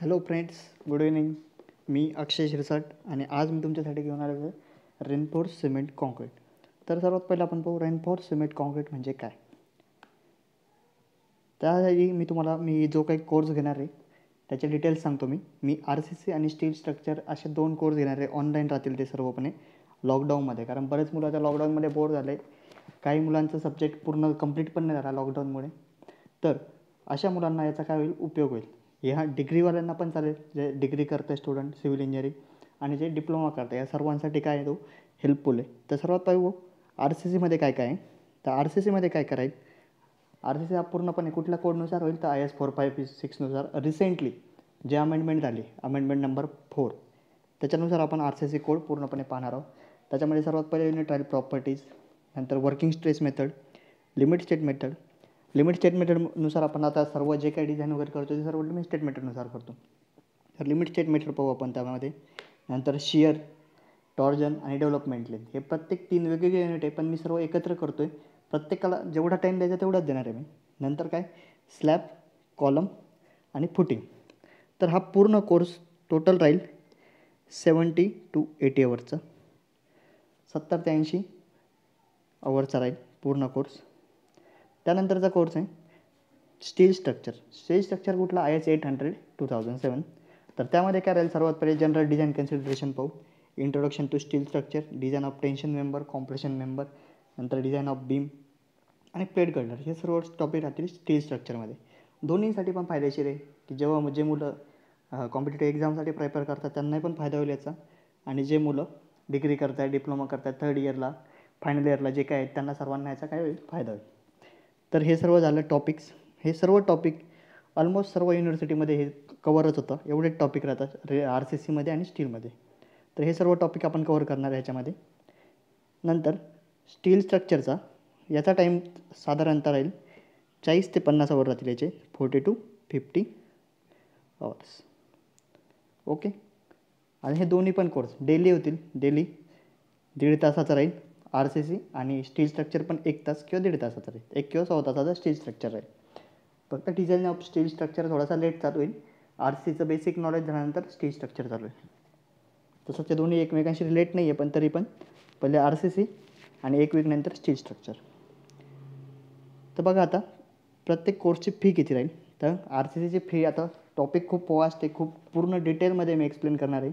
Hello friends, good evening. मी अक्षय शिरसाट आणि आज मी तुमच्यासाठी घेऊन आलो आहे रेनफोर्स सिमेंट कॉन्क्रीट. तर सर्वात पहिलं आपण पाहू रेनफोर्स सिमेंट कॉन्क्रीट म्हणजे काय. त्यासाठी मी जो काही कोर्स घेणार आहे त्याचे डिटेल्स सांगतो. मी RCC आणि स्टील स्ट्रक्चर असे 2 कोर्स घेणार आहे. ऑनलाईन राहतील ते सर्वपणे लॉकडाऊनमध्ये, कारण बरेच मुलं आता लॉकडाऊनमध्ये बोर झाले. काही मुलांचा सब्जेक्ट पूर्ण कंप्लीट पण नाही झाला लॉकडाऊनमुळे. तर अशा मुलांना याचा काय होईल, उपयोग होईल. ह्या डिग्रीवाल्यांना पण चालेल, जे डिग्री करते स्टुडंट सिव्हिल इंजिनिअरिंग, आणि जे डिप्लोमा करते, या सर्वांसाठी काय आहे तो हेल्पफुल आहे. तर सर्वात पाहू RCCमध्ये काय काय आहे. तर RCCमध्ये काय करायचं, RCC हा पूर्णपणे कुठल्या कोडनुसार होईल, तर IS 4556नुसार रिसेंटली जे अमेंडमेंट झाली, अमेंडमेंट नंबर 4, त्याच्यानुसार आपण RCC कोड पूर्णपणे पाहणार आहोत. त्याच्यामध्ये सर्वात पहिले युनिट राहील प्रॉपर्टीज, नंतर working stress method, limit state method. Limit state मेथडनुसार आपण आता सर्व जे काही डिझाईन वगैरे करतो ते सर्व लिमिट स्टेट मेथडनुसार करतो. तर लिमिट स्टेट मेथड पाहू आपण त्यामध्ये. नंतर शियर, टॉर्जन आणि डेव्हलपमेंट लेंथ, हे प्रत्येक 3 वेगवेगळे युनिट आहे, पण मी सर्व एकत्र करतो आहे. प्रत्येकाला जेवढा टाईम द्यायचा तेवढाच देणार आहे मी. नंतर काय, स्लॅब, कॉलम आणि फुटिंग. तर हा पूर्ण कोर्स टोटल राहील 70 to 80 अवर्सचा, 70 ते 80 अवर्सचा राहील पूर्ण कोर्स. त्यानंतरचा कोर्स आहे स्टील स्ट्रक्चर. स्टील स्ट्रक्चर कुठला, IS 800 2007. तर त्यामध्ये काय राहील, सर्वात पहिले जनरल डिझाईन कन्सिडरेशन पाहू. Introduction to steel structure, design of tension member, compression member, नंतर डिझाईन ऑफ बीम आणि प्लेट गर्डर, हे सर्व टॉपिक राहतील स्टील स्ट्रक्चरमध्ये. दोन्हीसाठी पण फायदेशीर आहे, की जेव्हा जे मुलं कॉम्पिटेटिव्ह एक्झामसाठी प्रिपेअर करतात त्यांनाही पण फायदा होईल याचा, आणि जे मुलं डिग्री करत आहेत, डिप्लोमा करत आहेत, थर्ड इयरला, फायनल इयरला जे काय आहेत, त्यांना सर्वांना याचा काय होईल, फायदा होईल. तर हे सर्व झालं टॉपिक्स. हे सर्व टॉपिक ऑलमोस्ट सर्व युनिव्हर्सिटीमध्ये हे कवरच होतं. एवढे टॉपिक राहतात RCCमध्ये आणि स्टीलमध्ये. तर हे सर्व टॉपिक आपण कवर करणार आहे ह्याच्यामध्ये. नंतर स्टील स्ट्रक्चरचा याचा टाईम साधारणतः राहील 40 ते 50 आवर राहतील याचे, 40 to 50 आवर्स. ओके. आणि हे दोन्ही पण कोर्स डेली होतील. डेली 1.5 तासाचा राहील RCC, आणि स्टील स्ट्रक्चर पण 1 तास किंवा 1.5 तासाचा राहील. 1 किंवा 1.25 तासाचा स्टील स्ट्रक्चर राहील. फक्त डिझाईन ऑफ स्टील स्ट्रक्चर थोडासा लेट चालू होईल. RCCचं बेसिक नॉलेज झाल्यानंतर स्टील स्ट्रक्चर चालू आहे. तसं ते दोन्ही एकमेकांशी रिलेट नाही आहे, पण तरी पण पहिले RCC आणि 1 वीकनंतर स्टील स्ट्रक्चर. तर बघा आता प्रत्येक कोर्सची फी किती राहील. तर RCCची फी, आता टॉपिक खूप वास्ट आहे, खूप पूर्ण डिटेलमध्ये मी एक्सप्लेन करणार आहे.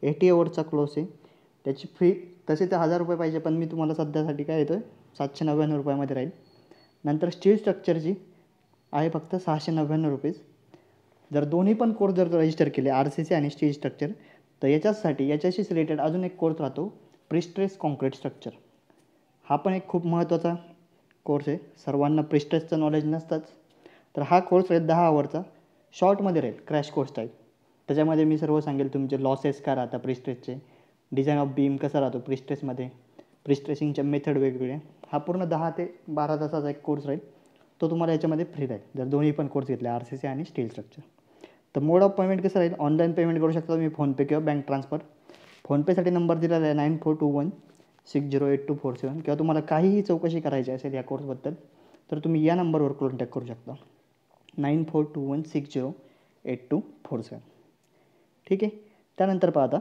80 अवर्सचा कोर्स आहे. त्याची फी तसे तर 1000 रुपये पाहिजे, पण मी तुम्हाला सध्यासाठी काय येतो आहे 799 रुपयामध्ये राहील. नंतर स्टील स्ट्रक्चरची आहे फक्त 699 रुपीज. जर दोन्ही पण कोर्स जर रजिस्टर केले RCC आणि स्टील स्ट्रक्चर, तर याच्याशीच रिलेटेड अजून एक कोर्स राहतो, प्रिस्ट्रेस कॉन्क्रीट स्ट्रक्चर. हा पण एक खूप महत्त्वाचा कोर्स आहे. सर्वांना प्रिस्ट्रेसचं नॉलेज नसतंच. तर हा कोर्स राहील 10 आवरचा, शॉर्टमध्ये राहील, क्रॅश कोर्स टाईप. त्याच्यामध्ये मी सर्व सांगेल, तुमचे लॉसेस काय राहतात प्रिस्ट्रेसचे, डिझाईन ऑफ बीम कसा राहतो प्रिस्ट्रेसमध्ये, प्रिस्ट्रेसिंगच्या मेथड वेगवेगळे. हा पूर्ण 10 ते 12 तासाचा एक कोर्स राहील. तो तुम्हाला याच्यामध्ये फ्री राहील जर दोन्ही पण कोर्स घेतले, RCC आणि स्टील स्ट्रक्चर. तर मोड ऑफ पेमेंट कसं राहील, ऑनलाईन पेमेंट करू शकता तुम्ही, फोनपे किंवा बँक ट्रान्सफर. फोनपेसाठी नंबर दिलेला आहे 9421608247, किंवा तुम्हाला काहीही चौकशी करायची असेल या कोर्सबद्दल तर तुम्ही या नंबरवर कॉन्टॅक्ट करू शकता, 9421608247. ठीक आहे. त्यानंतर पहा आता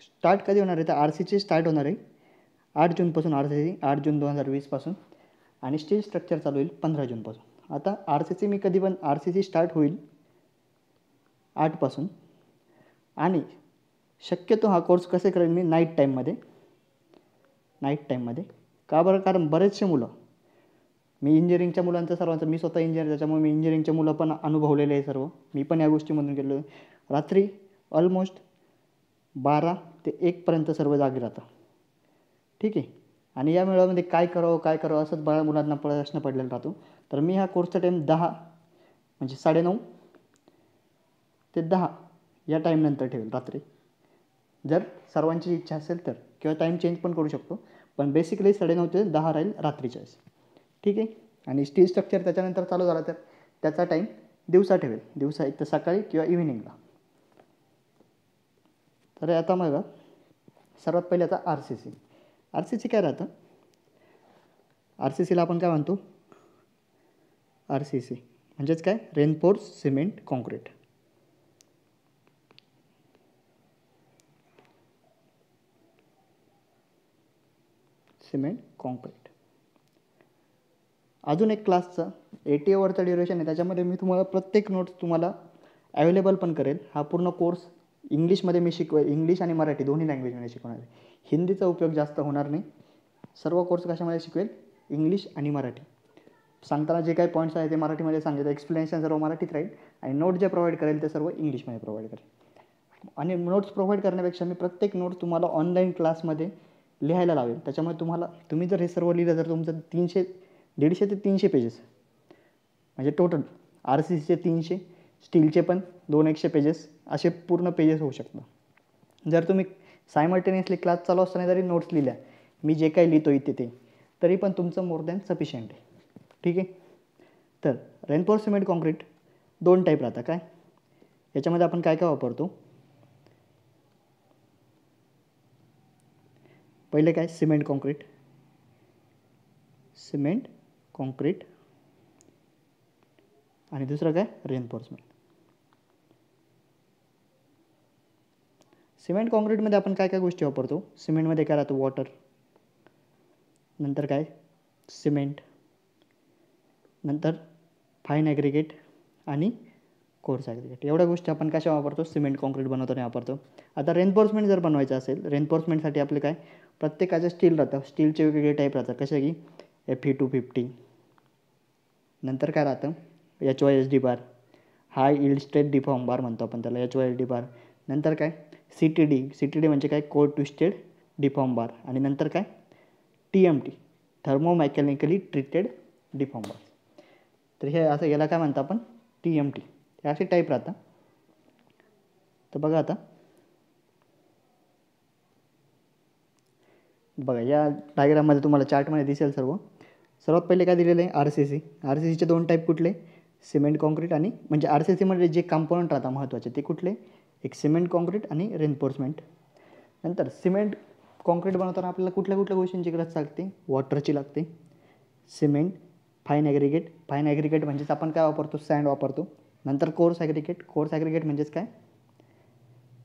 स्टार्ट कधी होणार आहे, तर RCC स्टार्ट होणार आहे 8 जूनपासून. RCC 8 जून 2020पासून, आणि स्टील स्ट्रक्चर चालू होईल 15 जूनपासून. आता RCC मी कधी पण RCC स्टार्ट होईल 8पासून, आणि शक्यतो हा कोर्स कसे करेल मी नाईट टाईममध्ये. का बरं, कारण बरेचसे मुलं, मी इंजिनिअरिंगच्या मुलांचं सर्वांचं, मी स्वतः इंजिनिअर त्याच्यामुळे मी इंजिनिअरिंगचे मुलं पण अनुभवलेले आहे सर्व. मी पण या गोष्टीमधून गेलो आहे. रात्री ऑलमोस्ट 12 ते 1पर्यंत सर्व जागे राहतात. ठीक आहे. आणि या वेळामध्ये काय करावं असंच बऱ्याच मुलांना प्रश्न पडलेला राहतो. तर मी हा कोर्सचा टाईम 10 म्हणजे 9:30 ते 10 या टाईमनंतर ठेवेल रात्री. जर सर्वांची इच्छा असेल तर, किंवा टाईम चेंज पण करू शकतो, पण बेसिकली 9:30 ते 10 राहील रात्रीच्या वेळेस. ठीक आहे. आणि स्टील स्ट्रक्चर त्याच्यानंतर चालू झाला तर त्याचा टाईम दिवसा ठेवेल, दिवसा एक तर सकाळी किंवा इव्हिनिंगला. तर आता मग सर्वात पहिले आता RCC काय राहतं. RCCला आपण काय म्हणतो, RCC म्हणजेच काय, reinforce cement concrete. Cement concrete. अजून एक क्लासचं 80 आवरचा ड्युरेशन आहे, त्याच्यामध्ये मी तुम्हाला प्रत्येक नोट्स तुम्हाला अवेलेबल पण करेल. हा पूर्ण कोर्स इंग्लिशमध्ये मी शिकवेल, इंग्लिश आणि मराठी दोन्ही लँग्वेजमध्ये शिकवणार आहे. हिंदीचा उपयोग जास्त होणार नाही. सर्व कोर्स कशामध्ये शिकवेल, इंग्लिश आणि मराठी. सांगताना जे काही पॉईंट्स आहेत ते मराठीमध्ये सांगितलं, एक्सप्लेनेशन सर्व मराठीत राहील आणि नोट जे प्रोव्हाइड करेल ते सर्व इंग्लिशमध्ये प्रोव्हाइड करेल. आणि नोट्स प्रोव्हाइड करण्यापेक्षा मी प्रत्येक नोट्स तुम्हाला ऑनलाईन क्लासमध्ये लिहायला लावेल. त्याच्यामुळे तुम्ही जर हे सर्व लिहिलं तर तुमचं 150 ते 300 पेजेस म्हणजे टोटल RCCचे 300, स्टीलचे पण 200 पेजेस असे पूर्ण पेजेस होऊ शकतात. जर तुम्ही सायमल्टेनियसली क्लास चालू असताना जरी नोट्स लिहिल्या, मी जे काही लिहितो इथे ते, तरी पण तुमचं मोर दॅन सफिशियंट आहे. ठीक आहे. तर रेनफोर्स सिमेंट कॉन्क्रीट 2 टाईप राहतात. काय याच्यामध्ये आपण काय काय वापरतो, पहिले काय सिमेंट कॉन्क्रीट आणि दुसरं काय रेनफोर्समेंट. सिमेंट कॉन्क्रीटमध्ये आपण काय काय गोष्टी वापरतो, सिमेंटमध्ये काय राहतं, वॉटर, नंतर काय सिमेंट, नंतर फाईन ॲग्रिगेट आणि कोर्स ॲग्रिगेट. एवढ्या गोष्टी आपण कशा वापरतो, सिमेंट कॉन्क्रीट बनवताना वापरतो. आता रेनफोर्समेंट जर बनवायचं असेल, रेनफोर्समेंटसाठी आपले काय प्रत्येकाचं स्टील राहतं, स्टीलचे वेगवेगळे टाईप राहतात. कसे की Fe250, नंतर काय राहतं HYSD बार, हाय इल्ड स्ट्रेट डिफॉर्म बार म्हणतो आपण त्याला, HYSD बार. नंतर काय CTD म्हणजे काय कोल्ड ट्विस्टेड डिफॉर्म बार. आणि नंतर काय TMT, थर्मोमेकॅनिकली ट्रीटेड डिफॉर्म बार. तर हे असं याला काय म्हणतो आपण TMT. हे असे टाईप राहतात. तर बघा आता, बघा या डायग्राममध्ये तुम्हाला चार्टमध्ये दिसेल सर्वात पहिले काय दिलेलं आहे, RCCचे 2 टाईप कुठले, सिमेंट कॉन्क्रीट आणि म्हणजे RCCमध्ये जे कंपोनंट राहतात महत्त्वाचे ते कुठले, एक सिमेंट कॉन्क्रीट आणि रेनफोर्समेंट. नंतर सिमेंट कॉन्क्रीट बनवताना आपल्याला कुठल्या गोष्टींची गरज लागते, वॉटरची लागते, सिमेंट, फाईन ॲग्रिगेट म्हणजेच आपण काय वापरतो, सँड वापरतो. नंतर कोर्स ॲग्रिगेट म्हणजेच काय,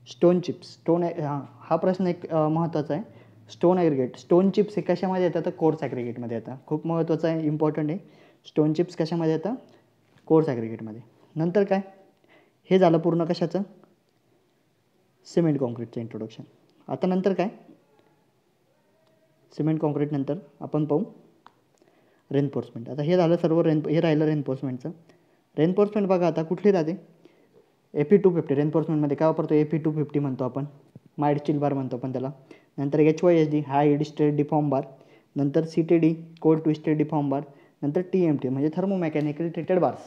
स्टोन चिप्स. हा प्रश्न एक महत्त्वाचा आहे. स्टोन चिप्स हे कशामध्ये येतात, तर कोर्स ॲग्रिगेटमध्ये येतात. खूप महत्त्वाचं आहे, इम्पॉर्टंट आहे. स्टोन चिप्स कशामध्ये येतात, कोर्स ॲग्रिगेटमध्ये. नंतर काय, हे झालं पूर्ण कशाचं, सिमेंट कॉन्क्रीटचं इंट्रोडक्शन. आता नंतर काय, सिमेंट कॉन्क्रीट नंतर आपण पाहू रेनफोर्समेंट. आता हे झालं सर्व हे राहिलं रेनफोर्समेंटचं. रेनफोर्समेंट बघा आता कुठली राहते, Fe250. रेनफोर्समेंटमध्ये काय वापरतो, Fe250 म्हणतो आपण, माइल्ड स्टील बार म्हणतो आपण त्याला. नंतर HYSD हाय इल्ड स्ट्रेट डिफॉर्म बार. नंतर CTD कोल्ड ट्विस्टेड डिफॉर्म बार. नंतर TMT म्हणजे थर्मोमेकॅनिकली ट्रीटेड बार्स.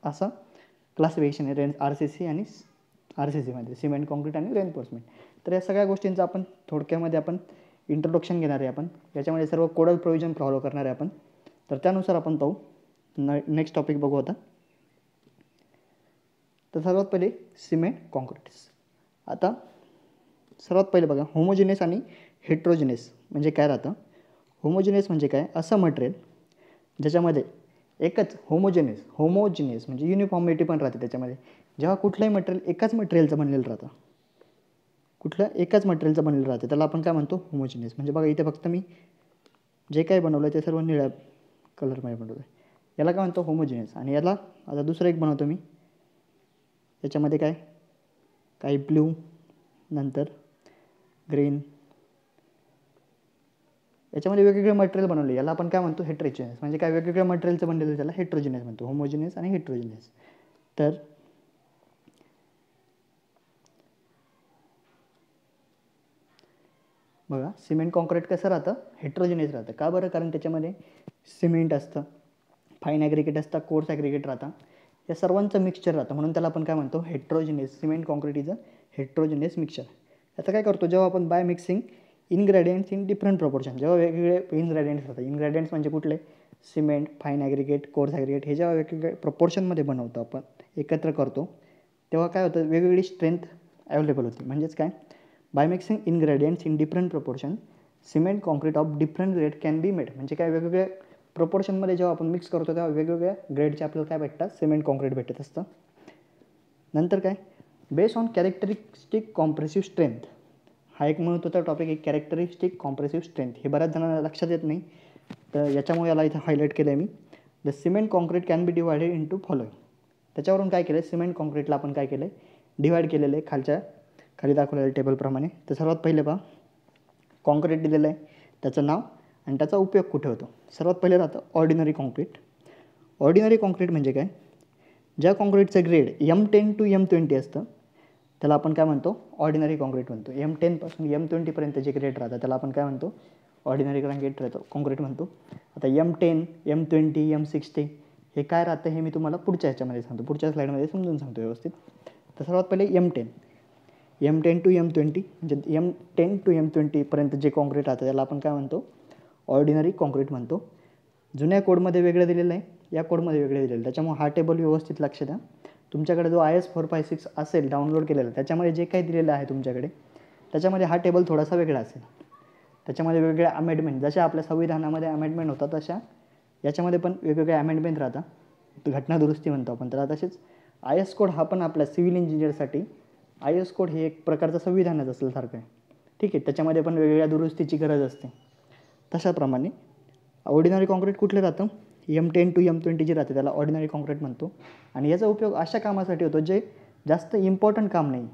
असं क्लासिफिकेशन आहे RCC आणि RCCमध्ये, सिमेंट कॉन्क्रीट आणि रेनफोर्समेंट. तर या सगळ्या गोष्टींचं आपण थोडक्यामध्ये आपण इंट्रोडक्शन घेणार आहे. आपण याच्यामध्ये सर्व कोडल प्रोव्हिजन फॉलो करणार आहे आपण. तर त्यानुसार आपण पाहू. नेक्स्ट टॉपिक बघू आता. तर सर्वात पहिले सिमेंट कॉन्क्रीट्स. आता सर्वात पहिले बघा, होमोजिनियस आणि हेट्रोजिनियस म्हणजे काय राहतं. होमोजिनियस म्हणजे काय, असं मटेरियल ज्याच्यामध्ये एकच होमोजिनियस म्हणजे युनिफॉर्मिटी पण राहते त्याच्यामध्ये. जेव्हा कुठलंही मटेरियल एकाच मटेरियलचं बनलेलं राहतं, त्याला आपण काय म्हणतो, होमोजिनियस. म्हणजे बघा इथे फक्त मी जे काही बनवलं ते सर्व निळ्या कलरमध्ये बनवलं आहे, याला काय म्हणतो, होमोजिनियस. आणि याला आता दुसरं एक बनवतो मी, त्याच्यामध्ये काही ब्ल्यू, नंतर ग्रीन, याच्यामध्ये वेगवेगळे मटेरियल बनवले, याला आपण काय म्हणतो, हेट्रोजिनियस. म्हणजे काय, वेगवेगळ्या मटेरियलचं बनलेलं त्याला हेट्रोजिनियस म्हणतो, होमोजिनियस आणि हेट्रोजिनियस. तर बघा सिमेंट कॉन्क्रीट कसं राहतं, हेट्रोजिनियस राहतं. का बरं, कारण त्याच्यामध्ये सिमेंट असतं, फाईन ॲग्रिगेट असतं, कोर्स ॲग्रिगेट राहतं, या सर्वांचं मिक्सचर राहतं. म्हणून त्याला आपण काय म्हणतो, heterogeneous. Cement concrete is a heterogeneous mixture. याचं काय करतो, जेव्हा आपण by mixing ingredients in different proportion, जेव्हा वेगवेगळे इनग्रेडियंट्स राहतात, इनग्रेडियंट्स म्हणजे कुठले, cement, fine aggregate, coarse aggregate, हे जेव्हा वेगवेगळे प्रपोर्शनमध्ये बनवतो आपण, एकत्र करतो, तेव्हा काय होतं, वेगवेगळी स्ट्रेंथ अवेलेबल होती. म्हणजेच काय, by mixing ingredients in different proportion cement concrete of different grade can be made. म्हणजे काय, वेगवेगळ्या प्रोपोर्शनमध्ये जेव्हा आपण मिक्स करतो तेव्हा वेगवेगळ्या ग्रेडचे आपल्याला काय भेटतात, सिमेंट कॉन्क्रीट भेटत असतं. नंतर काय, based on characteristic compressive strength, हा एक महत्त्वाचा टॉपिक आहे, कॅरेक्टरिस्टिक कॉम्प्रेसिव्ह स्ट्रेंथ. हे बऱ्याच जणांना लक्षात येत नाही, तर याच्यामुळे याला इथं हायलाईट केलं आहे मी. The cement concrete can be divided into following. त्याच्यावरून काय केलं आहे, सिमेंट कॉन्क्रीटला आपण काय केलं आहे, डिवाईड केलेलं आहे खाली दाखवलेल्या टेबलप्रमाणे. तर सर्वात पहिले पहा, कॉन्क्रीट दिलेलं आहे, त्याचं नाव आणि त्याचा उपयोग कुठे होतो. सर्वात पहिले राहतं ऑर्डिनरी कॉन्क्रीट. ऑर्डिनरी कॉन्क्रीट म्हणजे काय, ज्या कॉन्क्रीटचं ग्रेड M10 to M20 असतं त्याला आपण काय म्हणतो, ऑर्डिनरी कॉन्क्रीट म्हणतो. M10 पासून M20 पर्यंत जे ग्रेड राहतं त्याला आपण काय म्हणतो, ऑर्डिनरी कॉन्क्रीट म्हणतो. आता M10, M20, M60 हे काय राहतं हे मी तुम्हाला पुढच्या ह्याच्यामध्ये सांगतो, पुढच्या स्लाईडमध्ये समजून सांगतो व्यवस्थित. तर सर्वात पहिले M10 to M20 म्हणजे M10 to M20 पर्यंत जे कॉन्क्रीट राहतं त्याला आपण काय म्हणतो, ऑर्डिनरी कॉन्क्रीट म्हणतो. जुन्या कोडमध्ये वेगळं दिलेलं आहे, या कोडमध्ये वेगळं दिलेलं आहे, त्याच्यामुळे हा टेबल व्यवस्थित लक्ष द्या. तुमच्याकडे जो IS 456 असेल डाउनलोड केलेला, त्याच्यामध्ये जे काही दिलेलं आहे तुमच्याकडे, त्याच्यामध्ये हा टेबल थोडासा वेगळा असेल. त्याच्यामध्ये वेगवेगळ्या अमेंडमेंट, जशा आपल्या संविधानामध्ये अमेंडमेंट होतात तशा याच्यामध्ये पण वेगवेगळ्या अमेंडमेंट राहतात, घटना दुरुस्ती म्हणतो आपण त्याला. तसेच IS कोड हा पण आपल्या सिव्हिल इंजिनियरसाठी IS कोड हे एक प्रकारचं संविधानच असल्यासारखं आहे, ठीक आहे. त्याच्यामध्ये पण वेगवेगळ्या दुरुस्तीची गरज असते. तशाप्रमाणे ऑर्डिनरी कॉन्क्रीट कुठले राहतं, M10 to M20 जे राहते त्याला ऑर्डिनरी कॉन्क्रीट म्हणतो. आणि याचा उपयोग अशा कामासाठी होतो जे जास्त इम्पॉर्टंट काम नाही,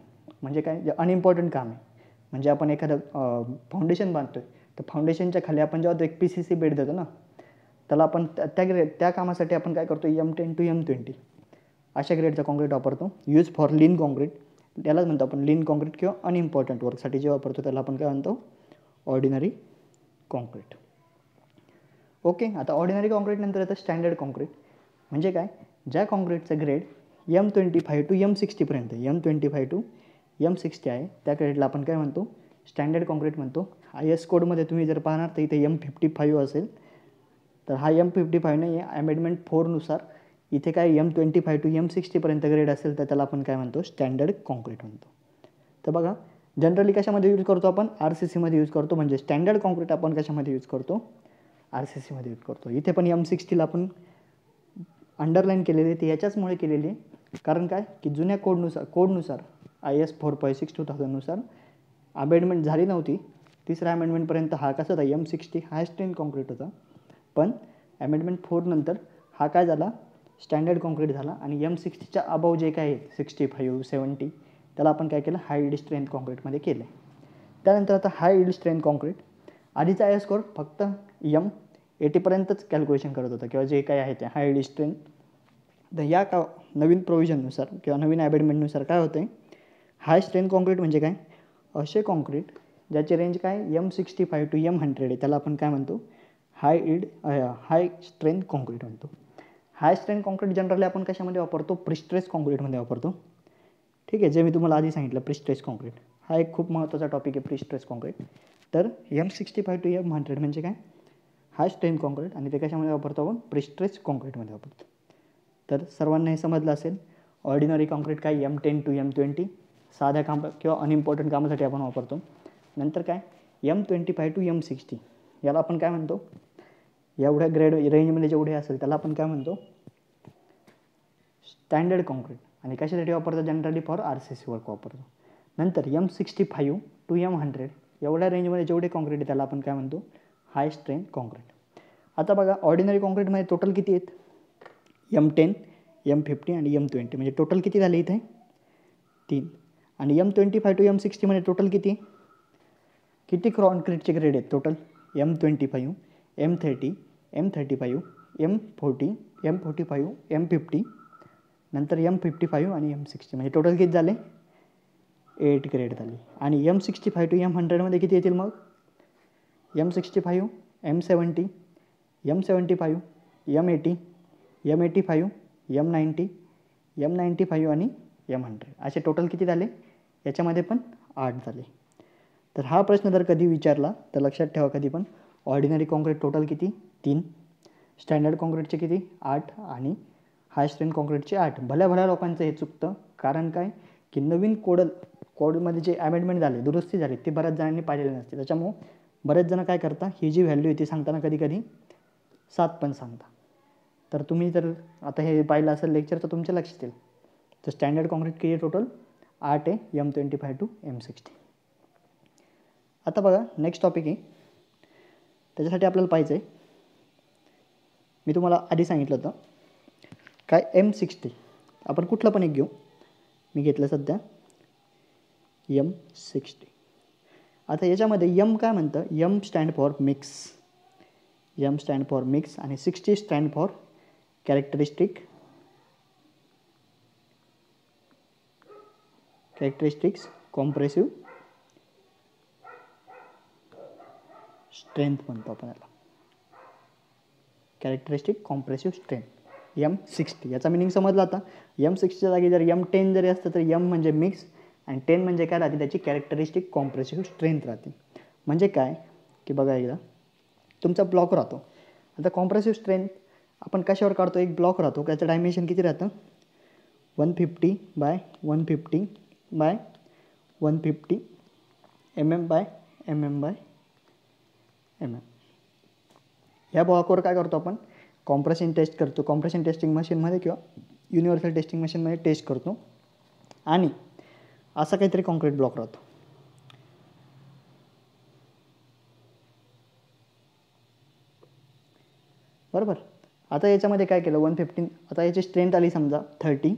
म्हणजे काय, जे अनइम्पॉर्टंट काम आहे. म्हणजे आपण एखादं फाउंडेशन बांधतो आहे, तर फाउंडेशनच्या खाली आपण जेव्हा तो एक PCC बेड देतो ना, त्याला आपण त्या कामासाठी आपण काय करतो, M10 to M20 अशा ग्रेडचा कॉन्क्रीट वापरतो. यूज फॉर लीन कॉन्क्रीट, त्यालाच म्हणतो आपण लीन कॉन्क्रीट, किंवा अनइम्पॉर्टंट वर्कसाठी जे वापरतो त्याला आपण काय म्हणतो, ऑर्डिनरी कॉन्क्रीट. ओके. आता ऑर्डिनरी कॉन्क्रीट नंतर येतं स्टँडर्ड कॉन्क्रीट. म्हणजे काय, ज्या कॉन्क्रीटचं ग्रेड M25 to M60 पर्यंत, M25 to M60 आहे, त्या ग्रेडला आपण काय म्हणतो, स्टँडर्ड कॉन्क्रीट म्हणतो. IS कोडमध्ये तुम्ही जर पाहणार तर इथे M55 असेल, तर हा M55 नाही आहे, अमेंडमेंट 4 नुसार इथे काय M25 to M60 पर्यंत ग्रेड असेल तर त्याला आपण काय म्हणतो, स्टँडर्ड कॉन्क्रीट म्हणतो. तर बघा, जनरली कशामध्ये यूज करतो आपण, RCCमध्ये यूज करतो. म्हणजे स्टँडर्ड कॉन्क्रीट आपण कशामध्ये यूज करतो, RCCमध्ये यूज करतो. इथे पण M60ला आपण अंडरलाईन केलेली आहे, ती याच्याचमुळे केलेली आहे, कारण काय की जुन्या कोडनुसार IS 456 2000 नुसार अमेंडमेंट झाली नव्हती. तिसऱ्या अमेंडमेंटपर्यंत हा कसा होता, M60 हाय स्ट्रेंथ कॉन्क्रीट होता. पण अमेंडमेंट 4 नंतर हा काय झाला, स्टँडर्ड कॉन्क्रीट झाला. आणि M60च्या अबाव जे काय आहे 65 70 त्याला आपण काय केलं, हाय इल्ड स्ट्रेंथ कॉन्क्रीटमध्ये केलं आहे. त्यानंतर आता हाय इल्ड स्ट्रेंथ कॉन्क्रीट, आधीचा IS कोड फक्त M80 पर्यंतच कॅल्क्युलेशन करत होतं, किंवा जे काय आहे ते हाय इल्ड स्ट्रेंथ. तर या नवीन प्रोव्हिजननुसार किंवा नवीन अमेंडमेंटनुसार काय होतं आहे, हाय स्ट्रेंथ कॉन्क्रीट म्हणजे काय, असे कॉन्क्रीट ज्याची रेंज काय M65 to M100 आहे, त्याला आपण काय म्हणतो, हाय स्ट्रेंथ कॉन्क्रीट म्हणतो. हाय स्ट्रेंथ कॉन्क्रीट जनरली आपण कशामध्ये वापरतो, प्रिस्ट्रेस कॉन्क्रीटमध्ये वापरतो, ठीक आहे. जे मी तुम्हाला आधी सांगितलं प्रिस्ट्रेस कॉन्क्रीट, हा एक खूप महत्त्वाचा टॉपिक आहे प्रिस्ट्रेस कॉन्क्रीट. तर M65 to M100 म्हणजे काय, हाय स्ट्रेंथ कॉन्क्रीट, आणि ते कशामध्ये वापरतो आपण, प्रिस्ट्रेस कॉन्क्रीटमध्ये वापरतो. तर सर्वांना हे समजलं असेल. ऑर्डिनरी कॉन्क्रीट काय M10 to M20 साध्या काम किंवा अनइम्पॉर्टंट कामासाठी आपण वापरतो. नंतर काय M25 to M60 याला आपण काय म्हणतो, एवढ्या ग्रेड रेंजमध्ये जेवढे असेल त्याला आपण काय म्हणतो, स्टँडर्ड कॉन्क्रीट. आणि कशासाठी वापरतो, जनरली फॉर RCC वर्क वापरतो. नंतर M65 to M100 एवढ्या रेंजमध्ये जेवढे कॉन्क्रीट आहे त्याला आपण काय म्हणतो, हाय स्ट्रेंथ कॉन्क्रीट. आता बघा, ऑर्डिनरी कॉन्क्रीटमध्ये टोटल किती आहेत, M10, M50 आणि M20, म्हणजे टोटल किती झाले इथे, 3. आणि M25 to M60 मध्ये टोटल किती कॉन्क्रीटचे ग्रेड आहेत total, M25, M30, M35, M40, M45, M50, नंतर M55 आणि M60, म्हणजे टोटल किती झाले, 8 ग्रेड झाले. आणि M65 to M100 मध्ये किती येतील मग, M65, M70, M75, M80, M85, M90, M95 आणि M100 असे टोटल किती झाले, याच्यामध्ये पण 8 झाले. तर हा प्रश्न जर कधी विचारला तर लक्षात ठेवा कधी पण, ऑर्डिनरी कॉन्क्रीट टोटल किती, 3, स्टँडर्ड कॉन्क्रीटचे किती, 8, आणि हाय स्ट्रेंथ कॉन्क्रीटचे 8. भल्या लोकांचं हे चुकतं, कारण काय की नवीन कोडमध्ये जे अमेंडमेंट झाले, दुरुस्ती झाली, ती बऱ्याच जणांनी पाहिलेली नसते. त्याच्यामुळं बरेच जण काय करतात, ही जी व्हॅल्यू आहे ती सांगताना कधी 7 पण सांगता. तर तुम्ही जर आता हे पाहिलं असेल लेक्चर तर तुमच्या लक्षात येईल. तर स्टँडर्ड कॉन्क्रीट किती टोटल 8 आहे, M25 to M60. आता बघा नेक्स्ट टॉपिक आहे, त्याच्यासाठी आपल्याला पाहिजे आहे, मी तुम्हाला आधी सांगितलं होतं काय M60, आपण कुठलं पण एक घेऊ, मी घेतलं सध्या M60. आता याच्यामध्ये M काय म्हणतं, M stand for mix, M stand for mix आणि 60 stand for characteristics compressive strength म्हणतो आपण याला, कॅरेक्टरिस्टिक कॉम्प्रेसिव्ह स्ट्रेंथ M60. याचा मिनिंग समजला आता. M60च्या जागी जर M10 जरी असतं तर M म्हणजे मिक्स आणि 10 म्हणजे काय राहते, त्याची कॅरेक्टरिस्टिक कॉम्प्रेसिव्ह स्ट्रेंथ राहते. म्हणजे काय की बघा एकदा तुमचा ब्लॉक राहतो. आता कॉम्प्रेसिव्ह स्ट्रेंथ आपण कशावर काढतो, एक ब्लॉक राहतो, त्याचं डायमेन्शन किती राहतं 150 by 150 by 150 mm by mm by mm. ह्या ब्लॉकवर काय करतो आपण, कॉम्प्रेशन टेस्ट करतो, कॉम्प्रेशन टेस्टिंग मशीनमध्ये किंवा युनिव्हर्सल टेस्टिंग मशीनमध्ये टेस्ट करतो. आणि असा काहीतरी कॉन्क्रीट ब्लॉक राहतो. बरोबर. आता याच्यामध्ये काय केलं 150, आता याची स्ट्रेंथ आली समजा 30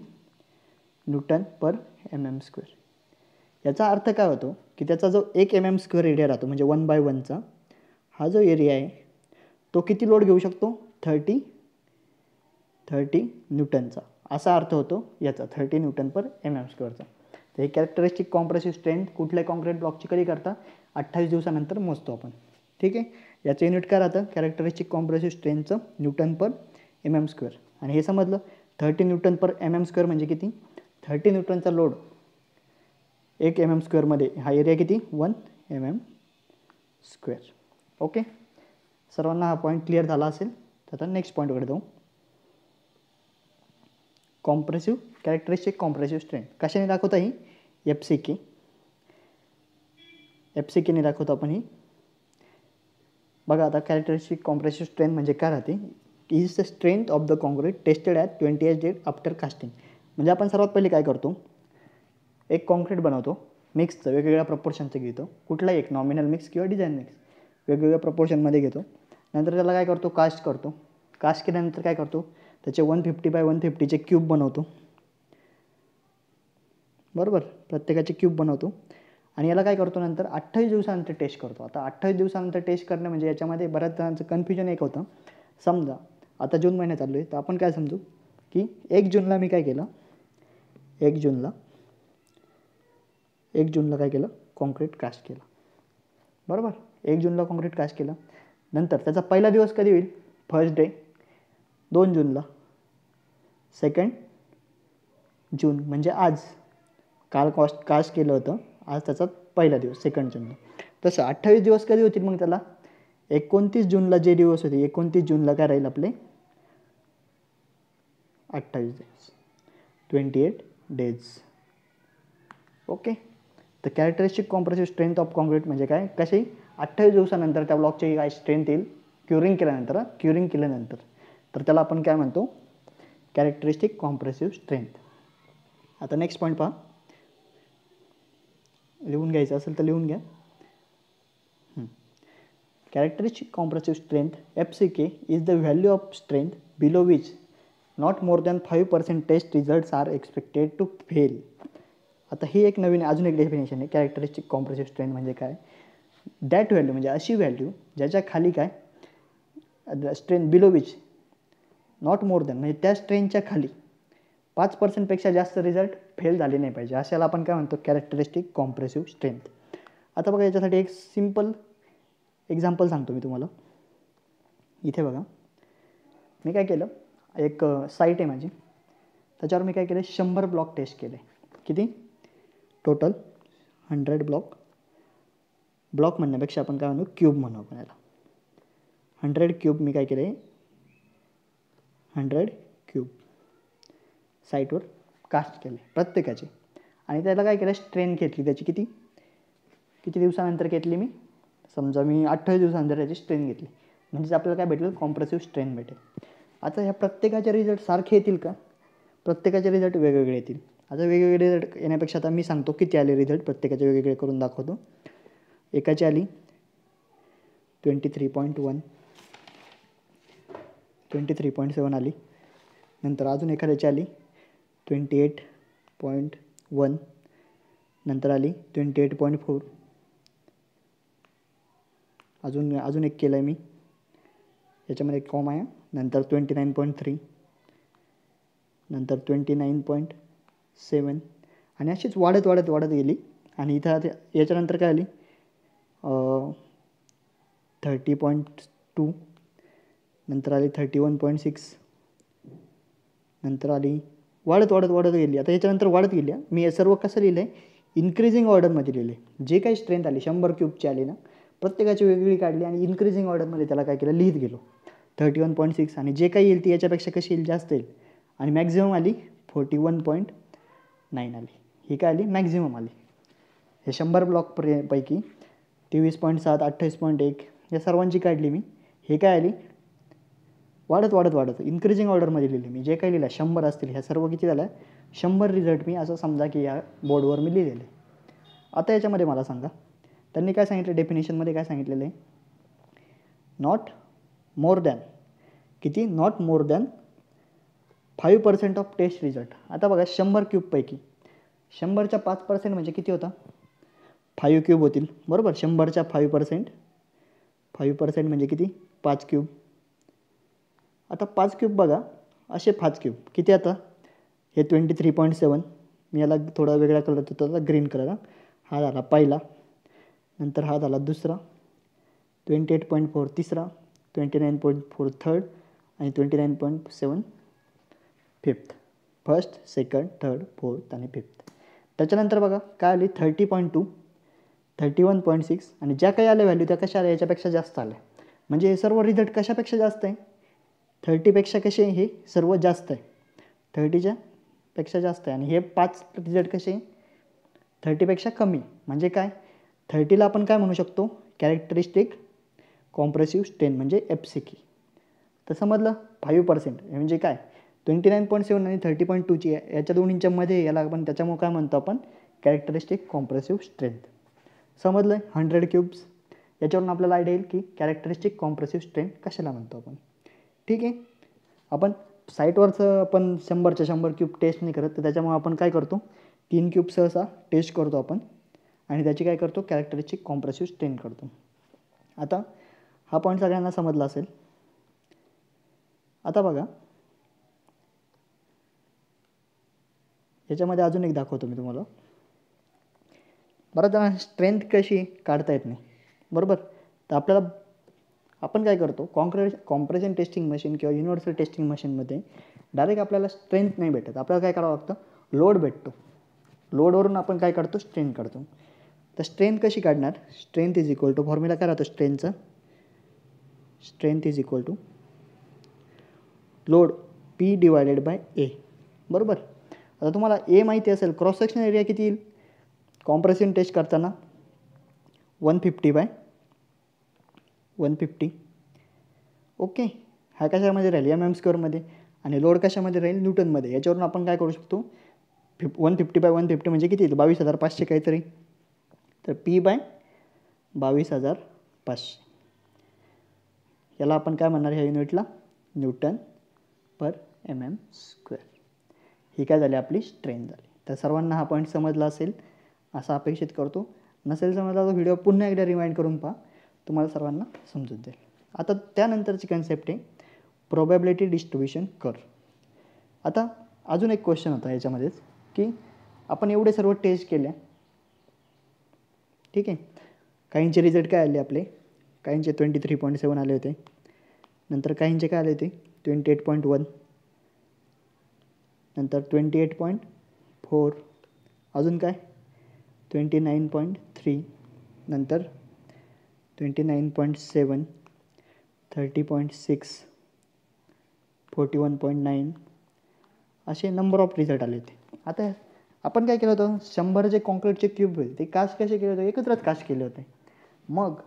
Nm/mm². याचा अर्थ काय होतो की त्याचा जो 1 mm² एरिया राहतो म्हणजे 1/1चा हा जो एरिया आहे तो किती लोड घेऊ शकतो 30 न्यूटनचा, असा अर्थ होतो याचा 30 Nm/mm²चा. तर हे कॅरेक्टरिस्टिक कॉम्प्रेसिव्ह स्ट्रेंथ कुठल्या कॉन्क्रीट ब्लॉकची कधी करता 28 दिवसानंतर मोजतो आपण. ठीक आहे. याचं युनिट काय राहतं कॅरेक्टरिस्टिक कॉम्प्रेसिव्ह स्ट्रेंथचं Nm/mm². आणि हे समजलं 30 Nm/mm² म्हणजे किती, 30 न्यूटनचा लोड 1 mm² मध्ये हा एरिया किती 1 mm². ओके. सर्वांना हा पॉईंट क्लिअर झाला असेल तर आता नेक्स्ट पॉईंटकडे जाऊ. कॉम्प्रेसिव्ह कॅरेक्टरिस्टिक कॉम्प्रेसिव्ह स्ट्रेंथ कशाने दाखवता ही FCKने दाखवतो आपण ही. बघा आता कॅरेक्टरिस्टिक कॉम्प्रेसिव्ह स्ट्रेंथ म्हणजे काय राहते, is the strength of the concrete tested at 28 days after casting. म्हणजे आपण सर्वात पहिले काय करतो, एक कॉन्क्रीट बनवतो मिक्सचं, वेगवेगळ्या प्रपोर्शनचं घेतो, कुठलाही एक नॉमिनल मिक्स किंवा डिझाईन मिक्स वेगवेगळ्या प्रपोर्शनमध्ये घेतो. नंतर त्याला काय करतो कास्ट करतो. कास्ट केल्यानंतर काय करतो त्याचे 150 बाय 150चे क्यूब बनवतो. बरोबर, प्रत्येकाचे क्यूब बनवतो आणि याला काय करतो नंतर 28 दिवसानंतर टेस्ट करतो. आता 28 दिवसानंतर टेस्ट करणं म्हणजे याच्यामध्ये बऱ्याच जणांचं कन्फ्युजन एक होतं. समजा आता जून महिन्यात चालू आहे तर आपण काय समजू की 1 जूनला मी काय केलं, 1 जूनला काय केलं कॉन्क्रीट कास्ट केलं. बरोबर, 1 जूनला कॉन्क्रीट कास्ट केलं. नंतर त्याचा पहिला दिवस कधी होईल, फर्स्ट डे 2 जूनला, 2 जून म्हणजे आज, काल कास्ट केलं होतं, आज त्याचा पहिला दिवस 2 जूनला. तसं 28 दिवस कधी होतील मग त्याला 29 जूनला जे दिवस होते 29 जूनला काय राहील आपले 28 दिवस 28 days. ओके. तर characteristic compressive strength of concrete म्हणजे काय, कशी 28 दिवसानंतर त्या ब्लॉकची काय स्ट्रेंथ येईल क्युरिंग केल्यानंतर तर त्याला आपण काय म्हणतो कॅरेक्टरिस्टिक कॉम्प्रेसिव्ह स्ट्रेंथ. आता नेक्स्ट पॉईंट पहा, लिहून घ्यायचं असेल तर लिहून घ्या. Characteristic compressive strength FCK is the value of strength below which not more than 5% test results are expected to fail. आता ही एक नवीन अजून एक डेफिनेशन आहे. कॅरेक्टरिस्टिक कॉम्प्रेसिव्ह स्ट्रेंथ म्हणजे काय, दॅट व्हॅल्यू म्हणजे अशी व्हॅल्यू ज्याच्या खाली काय strength below which not more than म्हणजे त्या स्ट्रेंथच्या खाली 5%पेक्षा जास्त रिझल्ट फेल झाले नाही पाहिजे, अशाला आपण काय म्हणतो कॅरेक्टरिस्टिक कॉम्प्रेसिव्ह स्ट्रेंथ. आता बघा याच्यासाठी एक सिम्पल एक्झाम्पल सांगतो मी तुम्हाला. इथे बघा मी काय केलं, एक साईट आहे माझी, त्याच्यावर मी काय केलं 100 ब्लॉक टेस्ट केले. किती टोटल 100 ब्लॉक म्हणण्यापेक्षा आपण काय म्हणू क्यूब म्हणू आपण याला. 100 क्यूब मी काय केले 100 क्यूब साईटवर कास्ट केले प्रत्येकाचे. आणि त्याला काय केलं स्ट्रेंथ घेतली त्याची किती दिवसानंतर घेतली मी, समजा मी 28 दिवसानंतर त्याची स्ट्रेंथ घेतली म्हणजे आपल्याला काय भेटेल कॉम्प्रेसिव्ह स्ट्रेंथ भेटेल. आता ह्या प्रत्येकाचे रिझल्ट सारखे येतील का, प्रत्येकाचे रिझल्ट वेगवेगळे येतील. आता वेगवेगळे रिझल्ट येण्यापेक्षा आता मी सांगतो किती आले रिझल्ट, प्रत्येकाचे वेगवेगळे करून दाखवतो. एकाची आली 23.1, 23.7 आली. नंतर अजून एखाद्याची आली 28.1, नंतर आली 28.4. अजून एक केलं आहे मी, याच्यामध्ये एक कॉमा आहे. नंतर 29.3, नंतर 29.7 आणि अशीच वाढत गेली. आणि इथं याच्यानंतर काय आली 30.2, नंतर आली 31.6, नंतर आली वाढत गेली. आता याच्यानंतर वाढत गेली. मी हे सर्व कसं लिहिलं आहे, इन्क्रीजिंग ऑर्डरमध्ये लिहिले. जे काही स्ट्रेंथ आली 100 क्यूबची आली ना, प्रत्येकाची वेगवेगळी काढली आणि इन्क्रीजिंग ऑर्डरमध्ये त्याला काय केलं, लिहित गेलो. 31.6 आणि जे काही येईल ती याच्यापेक्षा कशी येईल, जास्त येईल. आणि मॅक्झिमम आली 41.9 आली. ही काय आली, मॅक्झिमम आली. हे 100 ब्लॉक पैकी 23.7, 28.1 या सर्वांची काढली मी. हे काय आली, वाढत इन्क्रीजिंग ऑर्डरमध्ये लिहिली मी. जे काही लिहिलं 100 असतील, ह्या सर्व किती झालं, 100 रिझल्ट मी असं समजा की या बोर्डवर मी लिहिलेले. आता याच्यामध्ये मला सांगा, त्यांनी काय सांगितलं, डेफिनेशनमध्ये काय सांगितलेलं आहे, नॉट मोर दॅन किती, not more than 5% of test result. आता बघा 100 क्यूबपैकी 100च्या 5% म्हणजे किती होता, 5 क्यूब होतील बरोबर. 100च्या 5% म्हणजे किती, 5 क्यूब. आता 5 क्यूब बघा, असे 5 क्यूब किती, आता हे 23.7, मी याला थोडा वेगळा कलर देतो, आता ग्रीन कलर. हा झाला पहिला, नंतर हा झाला दुसरा, 28.4 तिसरा, 29.4 थर्ड आणि 29.7 fifth. First, second, third, fourth आणि फिफ्थ. त्याच्यानंतर बघा काय आली 30.2, 31.6 आणि ज्या काही आल्या व्हॅल्यू त्या कशा आल्या, याच्यापेक्षा जास्त आल्या. म्हणजे हे सर्व रिझल्ट कशापेक्षा जास्त आहे, 30पेक्षा कसे, हे सर्व जास्त आहे, 30च्या पेक्षा जास्त आहे. आणि हे 5 रिझल्ट कसे 30पेक्षा कमी. म्हणजे काय, 30ला आपण काय म्हणू शकतो, कॅरेक्टरिस्टिक कॉम्प्रेसिव्ह स्ट्रेन म्हणजे FCK. तर समजलं 5% म्हणजे काय, 29.7 आणि 30.2ची याच्या दोन्हींच्या मध्ये याला आपण, त्याच्यामुळे काय म्हणतो आपण, कॅरेक्टरिस्टिक कॉम्प्रेसिव्ह स्ट्रेंथ. समजलं. 100 क्यूब्स, याच्यावरून आपल्याला आयडिया येईल की कॅरेक्टरिस्टिक कॉम्प्रेसिव्ह स्ट्रेंथ कशाला म्हणतो आपण. ठीक आहे. आपण साईटवरचं आपण 100च्या 100 क्यूब टेस्ट नाही करत, तर त्याच्यामुळे आपण काय करतो, 3 क्यूब सहसा टेस्ट करतो आपण आणि त्याची काय करतो, कॅरेक्टरिस्टिक कॉम्प्रेसिव्ह स्ट्रेंथ करतो. आता हा पॉईंट सगळ्यांना समजला असेल. आता बघा याच्यामध्ये अजून एक दाखवतो मी तुम्हाला. बरं जणांना स्ट्रेंथ कशी काढता येत नाही बरोबर, तर आपल्याला आपण काय करतो, कॉम्प्रेशन टेस्टिंग मशीन किंवा युनिव्हर्सल टेस्टिंग मशीनमध्ये डायरेक्ट आपल्याला स्ट्रेंथ नाही भेटत, आपल्याला काय करावं लागतं, लोड भेटतो. लोडवरून आपण काय काढतो, स्ट्रेंथ काढतो. तर स्ट्रेंथ कशी काढणार, strength is equal to, formula काय राहतो स्ट्रेंथचं, strength is equal to load P divided by A बरोबर. आता तुम्हाला A माहिती असेल, क्रॉस सेक्शनल एरिया किती येईल कॉम्प्रेशन टेस्ट करताना, 150. ओके. हा कशामध्ये राहील, mm²मध्ये, आणि लोड कशामध्ये राहील, न्यूटनमध्ये. याच्यावरून आपण काय करू शकतो, 150/150 म्हणजे किती येईल, 22,500 काहीतरी. तर P/22,500 याला आपण काय म्हणणार, ह्या युनिटला Nm². ही काय झाली, आपली स्ट्रेंथ झाली. तर सर्वांना हा पॉईंट समजला असेल असं अपेक्षित करतो. नसेल समजला तर व्हिडिओ पुन्हा एकदा रिवाइंड करून पहा, तुम्हाला सर्वांना समजून जाईल. आता त्यानंतरची कन्सेप्ट आहे प्रोबॅबिलिटी डिस्ट्रीब्युशन कर्व. आता अजून एक क्वेश्चन होता याच्यामध्येच, की आपण एवढे सर्व टेस्ट केल्या, ठीक आहे, काहींचे रिझल्ट काय आले आपले, काहींचे 23.7 आले होते, नंतर काहींचे काय आले होते 28.1, नंतर 28.4, अजून काय 29.3, नंतर 29.7, 30.6, 41.9 असे नंबर ऑफ रिझल्ट आले होते. आता आपण काय केलं होतं, 100 जे कॉन्क्रीटचे क्यूब होते ते कास्ट कसे केले होते, एकत्रच कास्ट केले होते. मग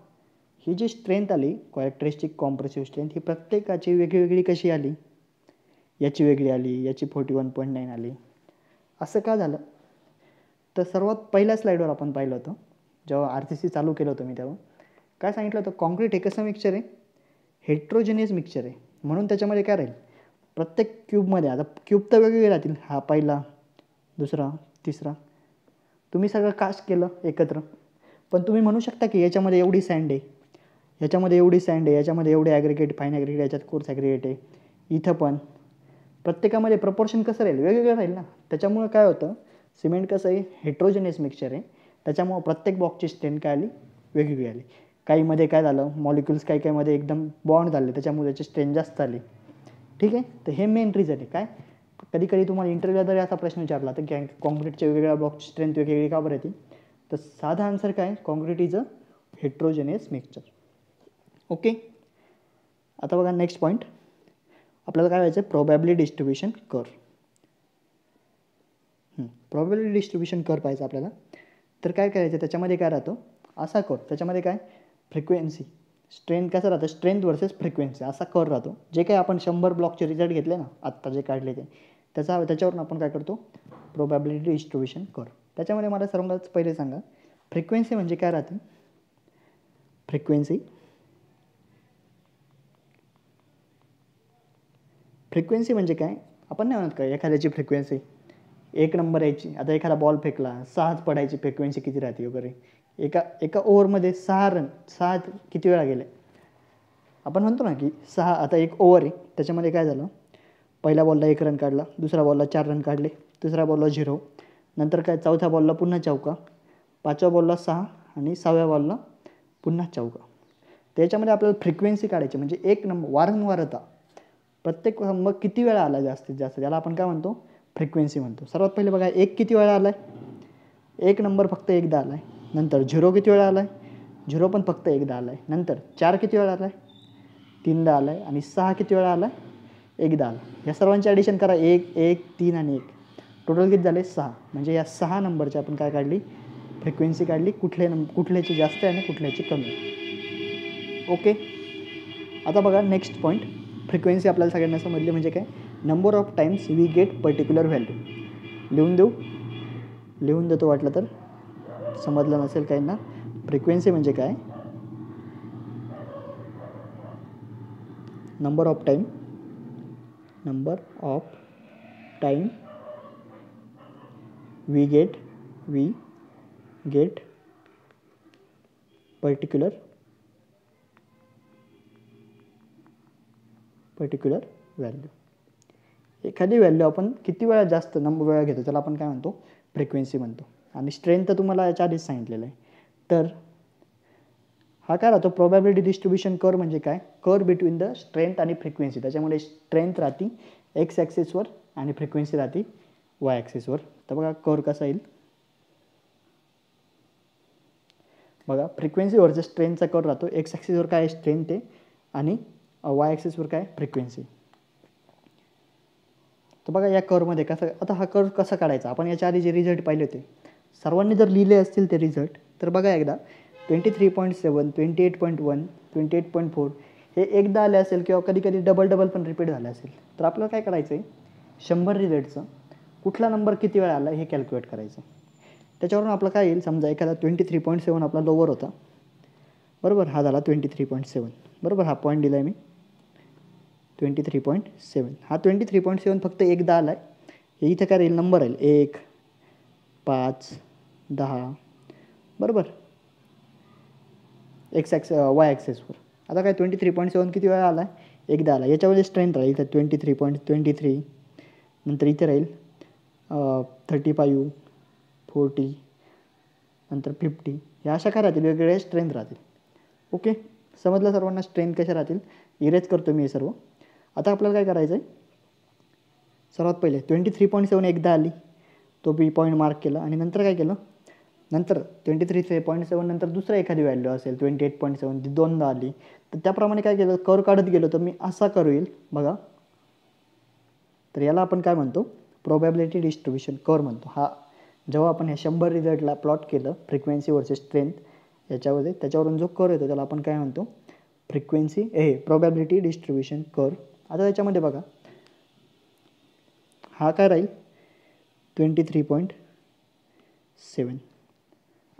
ही जी स्ट्रेंथ आली, कॅरेक्टरिस्टिक कॉम्प्रेसिव्ह स्ट्रेंथ, ही प्रत्येकाची वेगळी कशी आली, याची वेगळी आली, याची 41.9 आली. असं का झालं, तर सर्वात पहिल्या स्लाईडवर आपण पाहिलं होतं जेव्हा RCC चालू केलं होतं मी तेव्हा काय सांगितलं होतं, कॉन्क्रीट हे कसं मिक्सचर आहे, हेट्रोजेनियस मिक्सचर आहे. म्हणून त्याच्यामध्ये काय राहील, प्रत्येक क्यूबमध्ये, आता क्यूब तर वेगवेगळे राहतील, हा पहिला, दुसरा, तिसरा, तुम्ही सगळं कास्ट केलं एकत्र, पण तुम्ही म्हणू शकता की याच्यामध्ये एवढी सँड आहे, याच्यामध्ये एवढी सँड आहे, याच्यामध्ये एवढे ॲग्रिगेट, फाईन ॲग्रिगेट, याच्यात कोर्स ॲग्रिगेट आहे, इथं पण प्रत्येकामध्ये प्रपोर्शन कसं राहील, वेगवेगळं राहील ना. त्याच्यामुळं काय होतं, सिमेंट कसं आहे, हेट्रोजेनियस मिक्सचर आहे, त्याच्यामुळं प्रत्येक बॉक्सची स्ट्रेंथ काय आली, वेगवेगळी आली. काहीमध्ये काय झालं, मॉलिक्युल्स काही काहीमध्ये एकदम बॉन्ड झाले, त्याच्यामुळे त्याची स्ट्रेंथ जास्त आली. ठीक आहे, तर हे मेन रिझन आहे. काय कधी कधी तुम्हाला इंटरव्ह्यूला जरी असा प्रश्न विचारला तर की कॉन्क्रीटच्या वेगवेगळ्या ब्लॉकची स्ट्रेंथ वेगवेगळी का बरं येते, तर साधा आन्सर काय, concrete is a heterogeneous mixture. Okay, आता बघा नेक्स्ट पॉईंट आपल्याला काय व्हायचं, probability distribution curve. Probability distribution curve पाहिजे आपल्याला. तर काय करायचं, त्याच्यामध्ये काय राहतो, असा कर्व, त्याच्यामध्ये काय, फ्रिक्वेन्सी, स्ट्रेंथ कसं राहतं, स्ट्रेंथ वर्सेस फ्रिक्वेन्सी असा कर्व राहतो. जे काही आपण 100 ब्लॉकचे रिझल्ट घेतले ना आत्ता जे काढले ते, त्याच्यावरून आपण काय करतो, प्रोबॅबिलिटी डिस्ट्रीब्युशन कर्व. त्याच्यामध्ये मला सर्वांनाच पहिले सांगा, फ्रिक्वेन्सी म्हणजे काय राहते. फ्रिक्वेन्सी म्हणजे काय, आपण नाही म्हणत का एखाद्याची फ्रिक्वेन्सी 1 नंबर यायची, आता एखादा बॉल फेकला 6च पडायची, फ्रिक्वेन्सी किती राहते वगैरे, एका ओव्हरमध्ये 6 किती वेळा गेले, आपण म्हणतो ना की 6. आता एक ओव्हर आहे, त्याच्यामध्ये काय झालं, पहिल्या बॉलला 1 रन काढला, दुसऱ्या बॉलला 4 रन काढले, तिसऱ्या बॉलला 0, नंतर काय चौथ्या बॉलला पुन्हा चौका, 5व्या बॉलला 6 आणि 6व्या बॉलला पुन्हा चौका. त्याच्यामध्ये आपल्याला फ्रिक्वेन्सी काढायची, म्हणजे 1 नंबर वारंवारता, प्रत्येक मग किती वेळा आला जास्तीत जास्त, त्याला आपण काय म्हणतो, फ्रिक्वेन्सी म्हणतो. सर्वात पहिले बघा 1 किती वेळा आला आहे, 1 नंबर फक्त एकदा आला आहे. नंतर 0 किती वेळा आला आहे, 0 पण फक्त एकदा आला आहे. नंतर 4 किती वेळा आला आहे, 3दा आला आहे. आणि 6 किती वेळा आला आहे, एकदा आला. या सर्वांचे ॲडिशन करा, 1, 1, 3 आणि 1, टोटल किती झाले, 6. म्हणजे या 6 नंबरची आपण काय काढली, फ्रिक्वेन्सी काढली, कुठल्याची जास्त आहे आणि कुठल्याची कमी. ओके, आता बघा नेक्स्ट पॉईंट, फ्रिक्वेन्सी आपल्याला सगळ्यांना समजली म्हणजे काय, number of times we get particular value. लिहून देतो वाटलं तर, समजलं नसेल काही ना. फ्रिक्वेन्सी म्हणजे काय, number of time we get particular value. एखादी व्हॅल्यू आपण किती वेळा जास्त नंबर वेळा घेतो त्याला आपण काय म्हणतो, फ्रिक्वेन्सी म्हणतो. आणि स्ट्रेंथ तर तुम्हाला याच्या आधीच सांगितलेलं आहे. तर हा काय राहतो, प्रोबॅबिलिटी डिस्ट्रीब्युशन कर्व म्हणजे काय, कर्व बिटवीन द स्ट्रेंथ आणि फ्रिक्वेन्सी. त्याच्यामध्ये स्ट्रेंथ राहते एक्स ॲक्सिसवर आणि फ्रिक्वेन्सी राहते वाय ॲक्सिसवर. तर बघा कर्व कसा येईल, बघा फ्रिक्वेन्सी वर्सेस स्ट्रेंथचा कर्व राहतो. एक्स ॲक्सिसवर काय स्ट्रेंथ आहे आणि वाय ॲक्सिसवर काय फ्रिक्वेन्सी. तर बघा या कर्वमध्ये कसं, आता हा कर्व कसा काढायचा, आपण याच्या आधी जे रिझल्ट पाहिले होते सर्वांनी जर लिहिले असतील ते रिझल्ट, तर बघा एकदा 23.7, 28.1, 28.4 हे एकदा आले असेल किंवा कधी कधी डबल पण रिपीट झाले असेल. तर आपल्याला काय करायचं आहे, 100 रिझल्टचं कुठला नंबर किती वेळा आला हे कॅल्क्युलेट करायचं. त्याच्यावरून आपलं काय येईल, समजा एखादा 23.7 आपला लोवर होता, बरोबर, हा झाला 23.7, बरोबर, हा पॉईंट दिला आहे मी 23.7. हा 23.7 फक्त एकदा आला आहे. हे इथं काय राहील, नंबर राहील 1, 5, 10, बरोबर, वाय ॲक्सेसवर. आता काय 23.7 किती वेळा आला आहे, एकदा आला. याच्यामध्ये स्ट्रेंथ राहील इथं 23.23, नंतर इथे राहील 35, 40, नंतर 50. ह्या अशा काय राहतील, वेगवेगळ्या स्ट्रेंथ राहतील. ओके, समजलं सर्वांना स्ट्रेंथ कशा राहतील. इरेज करतो मी हे सर्व. आता आपल्याला काय करायचं आहे, सर्वात पहिले 23.7 एकदा आली, तो बी पॉईंट मार्क केला. आणि नंतर काय केलं, नंतर 23.7 नंतर दुसरा एखादी व्हॅल्यू असेल 28.7, ती दोनदा आली, तर त्याप्रमाणे काय केलं, कर्व काढत गेलो. तर मी असा कर्व येईल बघा, तर याला आपण काय म्हणतो, प्रोबॅबिलिटी डिस्ट्रीब्युशन कर्व म्हणतो. हा जेव्हा आपण ह्या 100 रिझल्टला प्लॉट केलं, फ्रिक्वेन्सी वर्सेस स्ट्रेंथ याच्यामध्ये, त्याच्यावरून जो कर्व येतो त्याला आपण काय म्हणतो, प्रोबॅबिलिटी डिस्ट्रीब्युशन कर्व. आता याच्यामध्ये बघा हा काय राहील 23.7.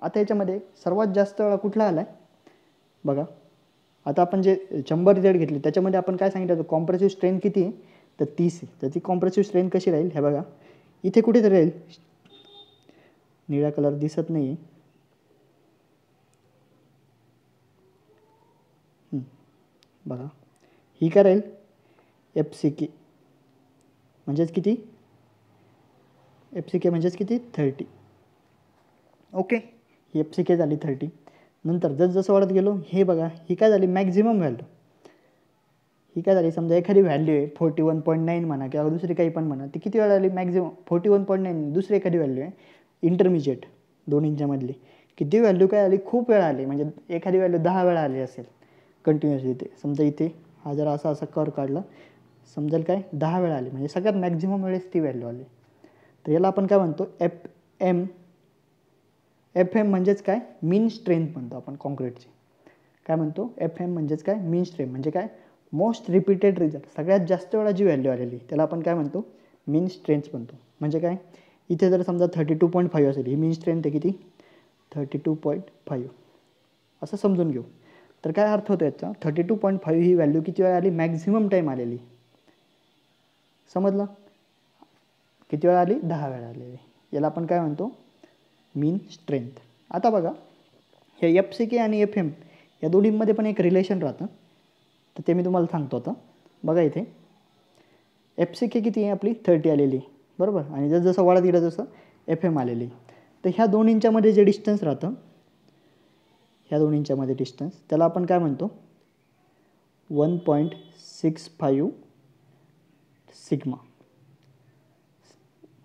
आता याच्यामध्ये सर्वात जास्त वेळा कुठला आला आहे बघा. आता आपण जे 100 रिझल्ट घेतले त्याच्यामध्ये आपण काय सांगितलं होतं, कॉम्प्रेसिव्ह स्ट्रेंथ किती आहे तर 30 आहे. तर ती कॉम्प्रेसिव्ह स्ट्रेंथ कशी राहील हे बघा, इथे कुठेतरी राहील, निळा कलर दिसत नाही आहे, बघा ही काय राहील FCK म्हणजेच किती, FCK म्हणजेच किती 30. ओके, ही FCK झाली 30. नंतर जसं वाढत गेलो हे बघा, ही काय झाली मॅक्झिमम व्हॅल्यू. ही काय झाली, समजा एखादी व्हॅल्यू आहे 41.9 म्हणा किंवा दुसरी काही पण म्हणा, ती किती वेळा आली मॅक्झिमम 41.9. दुसरी एखादी व्हॅल्यू आहे इंटरमिजिएट 2 इंचामधली, किती व्हॅल्यू काय आली खूप वेळा आली, म्हणजे एखादी व्हॅल्यू 10 वेळा आली असेल कंटिन्युअसली. इथे समजा इथे हा जर असा कर काढला, समजेल काय 10 वेळा आली, म्हणजे सगळ्यात मॅक्झिमम वेळेस ती व्हॅल्यू आली. तर याला आपण काय म्हणतो FM म्हणजेच काय मीन स्ट्रेंथ म्हणतो आपण कॉन्क्रीटची. काय म्हणतो FM म्हणजेच काय मीन स्ट्रेंथ, म्हणजे काय मोस्ट रिपीटेड रिझल्ट, सगळ्यात जास्त वेळा जी व्हॅल्यू आलेली त्याला आपण काय म्हणतो मीन स्ट्रेंथ म्हणतो. म्हणजे काय, इथे जर समजा 32.5 असेल, ही मीन स्ट्रेंथ आहे किती 32.5 असं समजून घेऊ. तर काय अर्थ होतो याचा, 32.5 ही व्हॅल्यू किती वेळा आली, मॅक्झिमम टाईम आलेली, समजलं. किती वेळा आली 10 वेळा आलेली, याला आपण काय म्हणतो मीन स्ट्रेंथ. आता बघा हे FCK आणि FM या दोन्हीमध्ये पण एक रिलेशन राहतं, तर ते मी तुम्हाला सांगतो. आता बघा इथे FCK किती आहे आपली 30 आलेली बरोबर, आणि जसं वाढत गेलं तसं FM आलेली. तर ह्या दोन इंचामध्ये जे डिस्टन्स राहतं, ह्या 2 इंचामध्ये डिस्टन्स, त्याला आपण काय म्हणतो 1.65 सिग्मा.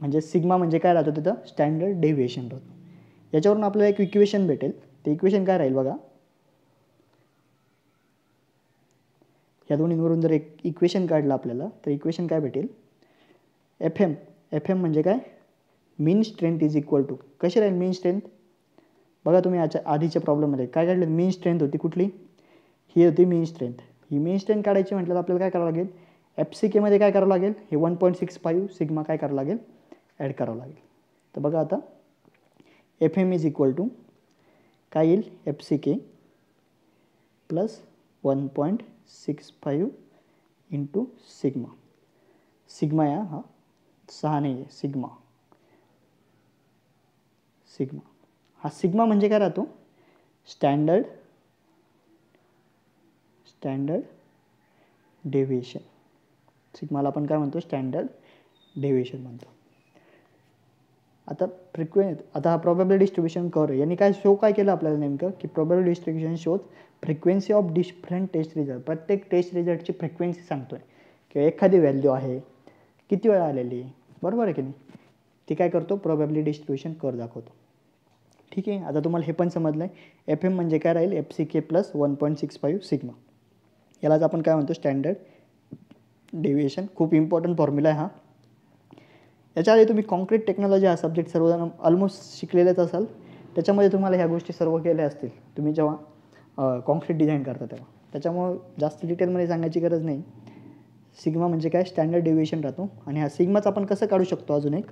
म्हणजे सिग्मा म्हणजे काय राहतं तिथं स्टँडर्ड डेव्हिएशन राहतं. याच्यावरून आपल्याला एक इक्वेशन भेटेल, ते इक्वेशन काय राहील बघा, ह्या दोन्हींवरून जर एक इक्वेशन काढलं आपल्याला, तर इक्वेशन काय भेटेल, FM म्हणजे काय mean strength is equal to, कशी राहील मीन स्ट्रेंथ बघा. तुम्ही आधीच्या प्रॉब्लेममध्ये काय काढलं, मीन स्ट्रेंथ होती कुठली, ही होती मीन स्ट्रेंथ. ही मीन स्ट्रेंथ काढायची म्हटलं तर आपल्याला काय करावं लागेल, FCK मध्ये काय करावं लागेल, हे 1.65 सिग्मा काय करावं लागेल ॲड करावं लागेल. तर बघा आता FM इज इक्वल टू काय येईल FCK plus 1.65 into sigma. Sigma या हा 6 नाही आहे, सिग्मा हा सिग्मा म्हणजे काय राहतो स्टँडर्ड डेव्हिएशन. सिग्माला आपण काय म्हणतो स्टँडर्ड डेव्हिएशन म्हणतो. आता हा प्रोबॅबिलिटी डिस्ट्रीब्युशन कर्व, यांनी काय शो काय केलं आपल्याला नेमकं, की probability distribution shows frequency of different test result. प्रत्येक टेस्ट रिझल्टची फ्रिक्वेन्सी सांगतोय, किंवा एखादी व्हॅल्यू आहे किती वेळा आलेली बरोबर आहे की नाही, ती काय करतो प्रोबॅबिलिटी डिस्ट्रीब्युशन कर्व दाखवतो. ठीक आहे, आता तुम्हाला हे पण समजलं आहे. FM म्हणजे काय राहील FCK प्लस 1.65 सिग्मा. यालाच आपण काय म्हणतो स्टँडर्ड डेव्हिएशन. खूप इम्पॉर्टंट फॉर्म्युला आहे हा. याच्या आधी तुम्ही कॉन्क्रीट टेक्नॉलॉजी हा सब्जेक्ट सर्वजण ऑलमोस्ट शिकलेलेच असाल, त्याच्यामध्ये तुम्हाला ह्या गोष्टी सर्व केल्या असतील तुम्ही जेव्हा कॉन्क्रीट डिझाईन करता तेव्हा. त्याच्यामुळं जास्त डिटेलमध्ये सांगायची गरज नाही. सिग्मा म्हणजे काय स्टँडर्ड डेव्हिएशन राहतो, आणि हा सिग्माचा आपण कसं काढू शकतो, अजून एक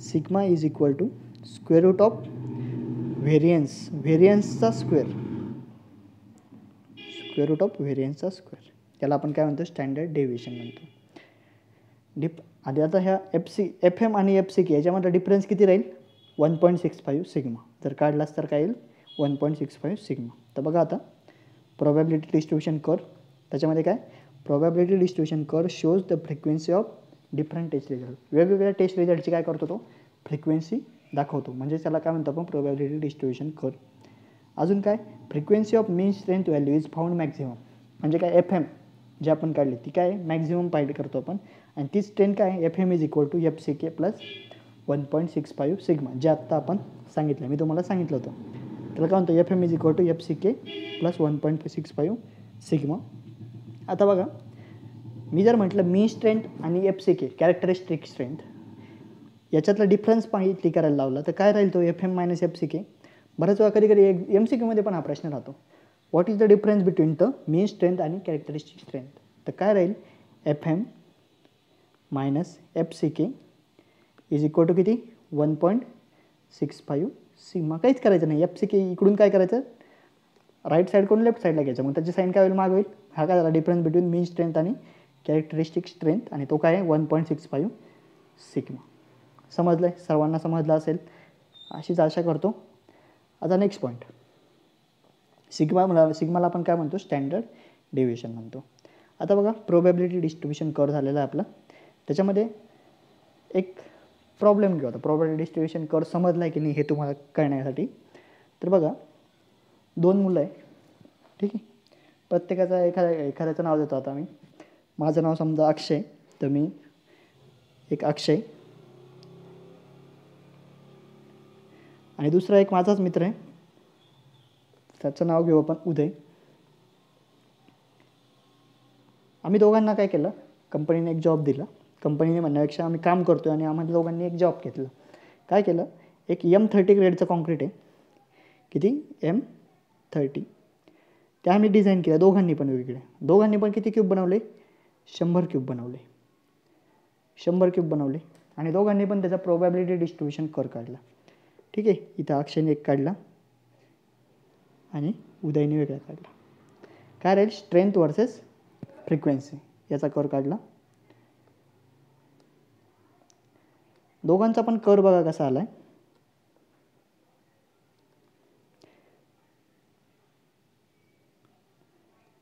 sigma is equal to square root of व्हेरियन्सचा स्क्वेअर रूट ऑफ व्हेरियन्सचा स्क्वेअर, त्याला आपण काय म्हणतो स्टँडर्ड डेव्हिएशन म्हणतो. आधी आता ह्या FM आणि FCK याच्यामध्ये डिफरन्स किती राहील 1.65 सिग्मा. जर काढलास तर काय येईल 1.65 सिग्मा. तर बघा आता प्रोबॅबिलिटी डिस्ट्रीब्युशन कर्व, त्याच्यामध्ये काय probability distribution curve shows the frequency of different test result. वेगवेगळ्या टेस्ट रिझल्टची काय करतो तो फ्रिक्वेन्सी दाखवतो, म्हणजे त्याला काय म्हणतो आपण प्रोबॅबिलिटी डिस्ट्रीब्युशन कर्व. अजून काय frequency of mean strength value is found maximum, म्हणजे काय FM जे आपण काढली ती काय मॅक्झिमम फाइंड करतो आपण, आणि ती स्ट्रेंथ काय FM is equal to FCK plus 1.65 sigma, जे आत्ता आपण सांगितलं, मी तुम्हाला सांगितलं होतं. त्याला काय म्हणतो FM is equal to FCK plus 1.65 sigma. आता बघा मी जर म्हटलं मीन स्ट्रेंथ आणि FCK कॅरेक्टरिस्टिक स्ट्रेंथ याच्यातला डिफरन्स माहिती करायला लावला तर काय राहील तो FM मायनस FCK. बऱ्याच वेळा कधी कधी MCQमध्ये पण हा प्रश्न राहतो, what is the difference between the mean strength आणि कॅरेक्टरिस्टिक स्ट्रेंथ. तर काय राहील FM minus FCK is equal to किती 1.65 सिग्मा काहीच करायचं नाही. FCK इकडून काय करायचं, राईट साईडकडून लेफ्ट साईडला घ्यायचं. मग त्याची साईन काय होईल, माग होईल. हा काय झाला डिफरन्स बिटवीन मीन स्ट्रेंथ आणि कॅरेक्टरिस्टिक स्ट्रेंथ, आणि तो काय आहे 1.65 सिग्मा. समजलं आहे, सर्वांना समजलं असेल अशीच आशा करतो. आता नेक्स्ट पॉईंट, सिग्माला आपण काय म्हणतो, स्टँडर्ड डेव्हिएशन म्हणतो. आता बघा प्रोबॅबिलिटी डिस्ट्रीब्युशन कर्व झालेला आहे आपला. त्याच्यामध्ये एक प्रॉब्लेम घेऊ. आता प्रोबॅबिलिटी डिस्ट्रीब्युशन कर्व समजला आहे की नाही हे तुम्हाला कळण्यासाठी. तर बघा 2 मुलं आहे, ठीक आहे. प्रत्येकाचा एखाद्याचं नाव देतो. आता माझं नाव समजा अक्षय, तर मी एक अक्षय, आणि दुसरा एक माझाच मित्र आहे, त्याचं नाव घेऊ आपण उदय. आम्ही दोघांना काय केलं, कंपनीने एक जॉब दिला. कंपनीने म्हणण्यापेक्षा आम्ही काम करतो आणि आम्हाला दोघांनी एक जॉब घेतला. काय केलं, एक M30 ग्रेडचं कॉन्क्रीट आहे, किती M30, त्या आम्ही डिझाईन केलं दोघांनी पण वेगवेगळे. दोघांनी पण किती क्यूब बनवले, 100 क्यूब बनवले. 100 क्यूब बनवले आणि दोघांनी पण त्याचा प्रोबॅबिलिटी डिस्ट्रीब्युशन कर्व काढला. ठीक आहे, इथं अक्षयने एक काढला आणि उदयने वेगळा काढला. काय राहील, स्ट्रेंथ वर्सेस फ्रिक्वेन्सी याचा कर्व काढला. दोघांचा पण कर्व बघा कसा आला आहे.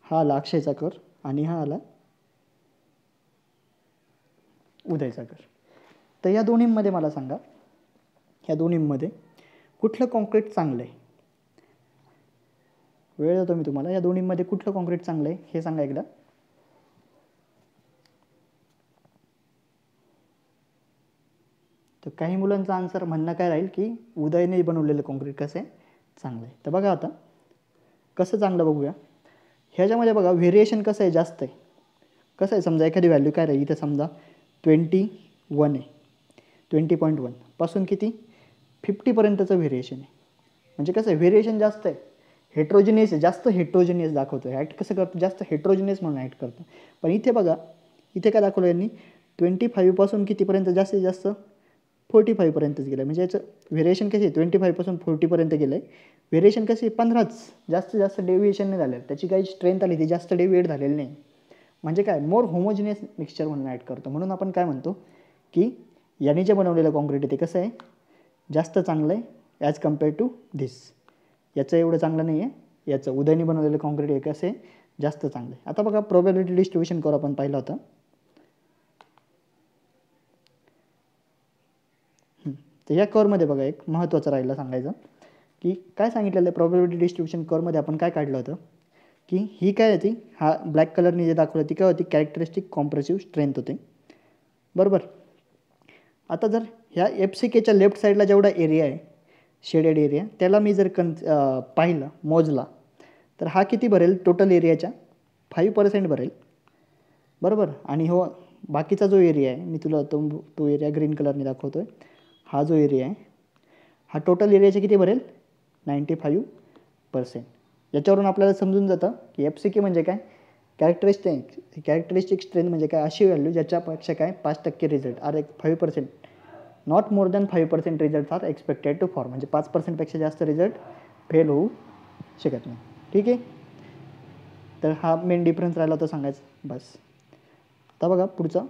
हा आला अक्षयचा कर्व आणि हा आला उदयचा कर्व. तर या दोन्हींमध्ये मला सांगा, या दोन्हींमध्ये कुठलं कॉन्क्रीट चांगलं आहे. वेळ देतो मी तुम्हाला. या दोन्हींमध्ये कुठलं कॉन्क्रीट चांगलं आहे हे सांगा एकदा. तर काही मुलांचं आन्सर म्हणणं काय राहील की उदयने बनवलेलं कॉन्क्रीट कसं आहे, चांगलं आहे. तर बघा आता कसं चांगलं बघूया. ह्याच्यामध्ये बघा व्हेरिएशन कसं आहे, जास्त आहे. कसं आहे, समजा एखादी व्हॅल्यू काय राहील, इथं समजा 21 आहे, 20.1 पासून किती 50पर्यंतचं व्हेरिएशन आहे. म्हणजे कसं आहे, व्हेरिएशन जास्त आहे, हेट्रोजिनियस आहे, जास्त हेट्रोजिनियस दाखवतो. ॲक्ट कसं करतो, जास्त हेट्रोजिनियस म्हणून ॲक्ट करतो. पण इथे बघा, इथे काय दाखवलं यांनी, 25 पासून कितीपर्यंत, जास्तीत जास्त 45 पर्यंतच गेलं. म्हणजे याचं व्हेरिएशन कशी आहे, 25 पासून 40 पर्यंत गेलं आहे. व्हेरिएशन कशी 15च, जास्तीत जास्त डेव्हिएशन नाही झालं. त्याची काही स्ट्रेंथ आली ती जास्त डेव्हिएट झालेली नाही. म्हणजे काय, मोर होमोजिनियस मिक्सचर म्हणून ॲड करतो. म्हणून आपण काय म्हणतो की याने जे बनवलेलं कॉन्क्रीट आहे ते कसं आहे, जास्त चांगलं आहे ॲज कम्पेअर टू धिस. याचं एवढं चांगलं नाही आहे. याचं उदयने बनवलेलं कॉन्क्रीट आहे कसं आहे, जास्त चांगलं आहे. आता बघा प्रोबॅबिलिटी डिस्ट्रीब्युशन कर्व आपण पाहिलं होतं. तर या कर्वमध्ये बघा एक महत्त्वाचं राहिलं सांगायचं की काय सांगितलेलं आहे, प्रोबॅबिलिटी डिस्ट्रीब्युशन कर्वमध्ये आपण काय काढलं होतं की ही काय होती, हा ब्लॅक कलरने जे दाखवलं ती काय होती, कॅरेक्टरिस्टिक कॉम्प्रेसिव्ह स्ट्रेंथ होते, बरोबर. आता जर ह्या FCKच्या लेफ्ट साईडला जेवढा एरिया आहे, शेडेड एरिया, त्याला मी जर पाहिलं, मोजला, तर हा किती भरेल, टोटल एरियाच्या 5% भरेल, बरोबर. आणि हो बाकीचा जो एरिया आहे, मी तुला तो एरिया ग्रीन कलरने दाखवतो आहे. हा जो एरिया आहे हा टोटल एरियाचे किती भरेल, 95%. याच्यावरून आपल्याला समजून जातं की FCK म्हणजे काय, कॅरेक्टरिस्टिक स्ट्रेंथ म्हणजे काय, अशी व्हॅल्यू ज्याच्यापेक्षा काय 5% result are 5%, not more than 5% result are expected to for. म्हणजे 5%पेक्षा जास्त रिझल्ट फेल होऊ शकत नाही. ठीक आहे, तर हा मेन डिफरन्स राहिला होता सांगायचं बस. आता बघा पुढचा.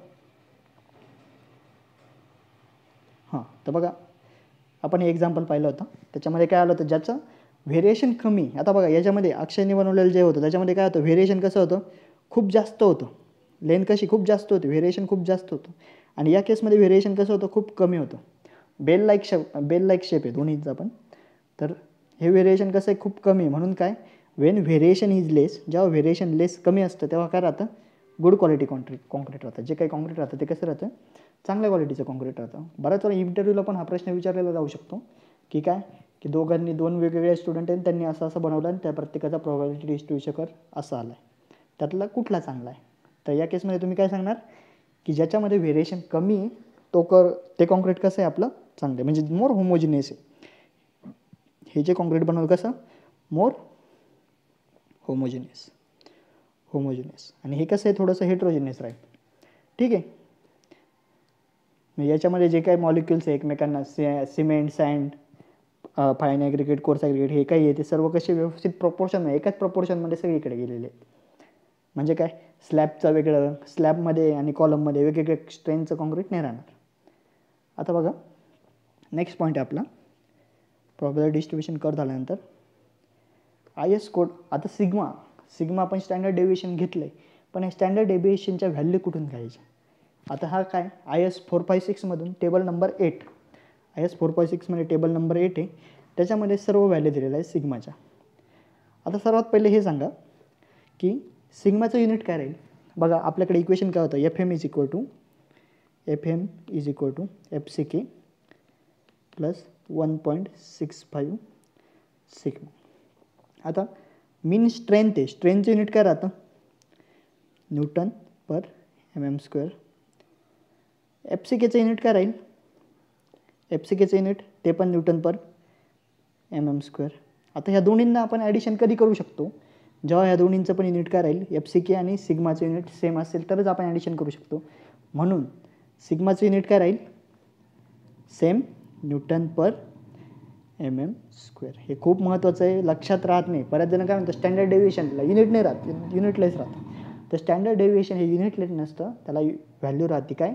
हां, तर बघा आपण हे एक्झाम्पल पाहिलं होतं. त्याच्यामध्ये काय आलं होतं, ज्याचं व्हेरिएशन कमी. आता बघा याच्यामध्ये अक्षयने बनवलेलं जे होतं त्याच्यामध्ये काय होतं, व्हेरिएशन कसं होतं, खूप जास्त होतं. लेंथ कशी खूप जास्त होती, व्हेरिएशन खूप जास्त होतं. आणि या केसमध्ये व्हेरिएशन कसं होतं, खूप कमी होतं. बेल लाईक शेप आहे दोन्हीचा पण. तर हे व्हेरिएशन कसं आहे, खूप कमी. म्हणून काय, वेन व्हेरिएशन इज लेस, जेव्हा व्हेरिएशन लेस कमी असतं तेव्हा काय राहतं, गुड क्वालिटी कॉन्क्रीट राहतं. जे काही कॉन्क्रीट राहतं ते कसं राहतं, चांगल्या क्वालिटीचं कॉन्क्रीट राहतं. बऱ्याच वेळा इंटरव्ह्यूला पण हा प्रश्न विचारलेला जाऊ शकतो की काय, की दोन वेगवेगळे स्टुडंट आहेत, त्यांनी असं बनवलं आणि त्या प्रत्येकाचा प्रोबॅबिलिटी डिस्ट्रीब्युशन असं आलं आहे, त्यातला कुठला चांगला आहे. तर या केसमध्ये तुम्ही काय सांगणार की ज्याच्यामध्ये व्हेरिएशन कमी आहे ते कॉन्क्रीट कसं आहे आपलं, चांगलं आहे. म्हणजे मोर होमोजिनियस आहे. हे जे कॉन्क्रीट बनवलं कसं, मोर होमोजिनियस. आणि हे कसं आहे, थोडंसं हेट्रोजिनियस राहील. ठीक आहे, याच्यामध्ये जे काही मॉलिक्युल्स आहे एकमेकांना, cement, sand, fine aggregate, coarse aggregate हे काही आहे ते सर्व कसे व्यवस्थित प्रपोर्शन एकाच प्रपोर्शनमध्ये सगळीकडे गेलेले आहेत. म्हणजे काय, स्लॅबचं वेगळं, स्लॅबमध्ये आणि कॉलममध्ये वेगवेगळे स्ट्रेंथचं कॉन्क्रीट नाही राहणार. आता बघा नेक्स्ट पॉईंट आहे आपला प्रॉब्लेम डिस्ट्रीब्युशन कर झाल्यानंतर IS कोड. आता सिग्मा आपण स्टँडर्ड डेव्हिएशन घेतलं आहे, पण हे स्टँडर्ड डेव्हिएशनच्या व्हॅल्यू कुठून घ्यायच्या. आता हा काय IS 456मधून टेबल नंबर 8, IS 456मध्ये टेबल नंबर 8 आहे, त्याच्यामध्ये सर्व व्हॅल्यू दिलेलं आहे सिग्माच्या. आता सर्वात पहिले हे सांगा की सिग्माचं युनिट काय राहील. बघा आपल्याकडे इक्वेशन काय होतं, FM is equal to FCK plus 1.65 sigma. आता मीन स्ट्रेंथ आहे, स्ट्रेंथचं युनिट काय राहतं, न्यूटन पर mm². FCKचं युनिट काय राहील, FCKचं युनिट ते पण न्यूटन पर mm². आता ह्या दोन्हींना आपण ॲडिशन कधी करू शकतो, जेव्हा ह्या दोन्हींचं पण युनिट काय राहील, FCK आणि सिग्माचं युनिट सेम असेल तरच आपण ॲडिशन करू शकतो. म्हणून सिग्माचं युनिट काय राहील, सेम न्यूटन पर mm². हे खूप महत्त्वाचं आहे, लक्षात राहत नाही. बऱ्याच जण काय म्हणतात स्टँडर्ड डेव्हिएशनला युनिट नाही राहत, युनिटलेस राहतं. तर स्टँडर्ड डेव्हिएशन हे युनिटलेस नसतं, त्याला व्हॅल्यू राहते काय,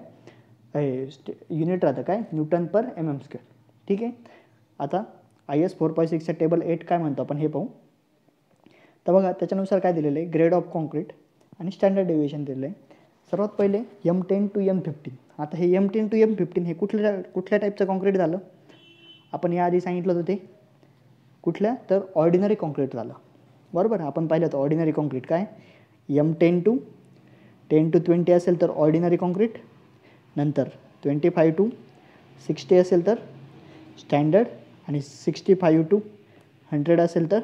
युनिट राहतं काय, न्यूटन पर mm². ठीक आहे. आता IS 456च्या टेबल 8 काय म्हणतो आपण हे पाहू. तर बघा त्याच्यानुसार काय दिलेलं आहे, ग्रेड ऑफ कॉन्क्रीट आणि स्टँडर्ड डेव्हिएशन दिलेलं आहे. सर्वात पहिले M10 to M15. आता हे M10 to M15 हे कुठल्या टाईपचं कॉन्क्रीट झालं, आपण याआधी सांगितलं होतं ते कुठल्या, तर ऑर्डिनरी कॉन्क्रीट झालं. बरोबर, आपण पाहिलं होतं ऑर्डिनरी कॉन्क्रीट काय, M10 to 20 असेल तर ऑर्डिनरी कॉन्क्रीट, नंतर 25 to 60 असेल तर स्टँडर्ड, आणि 65 to 100 असेल तर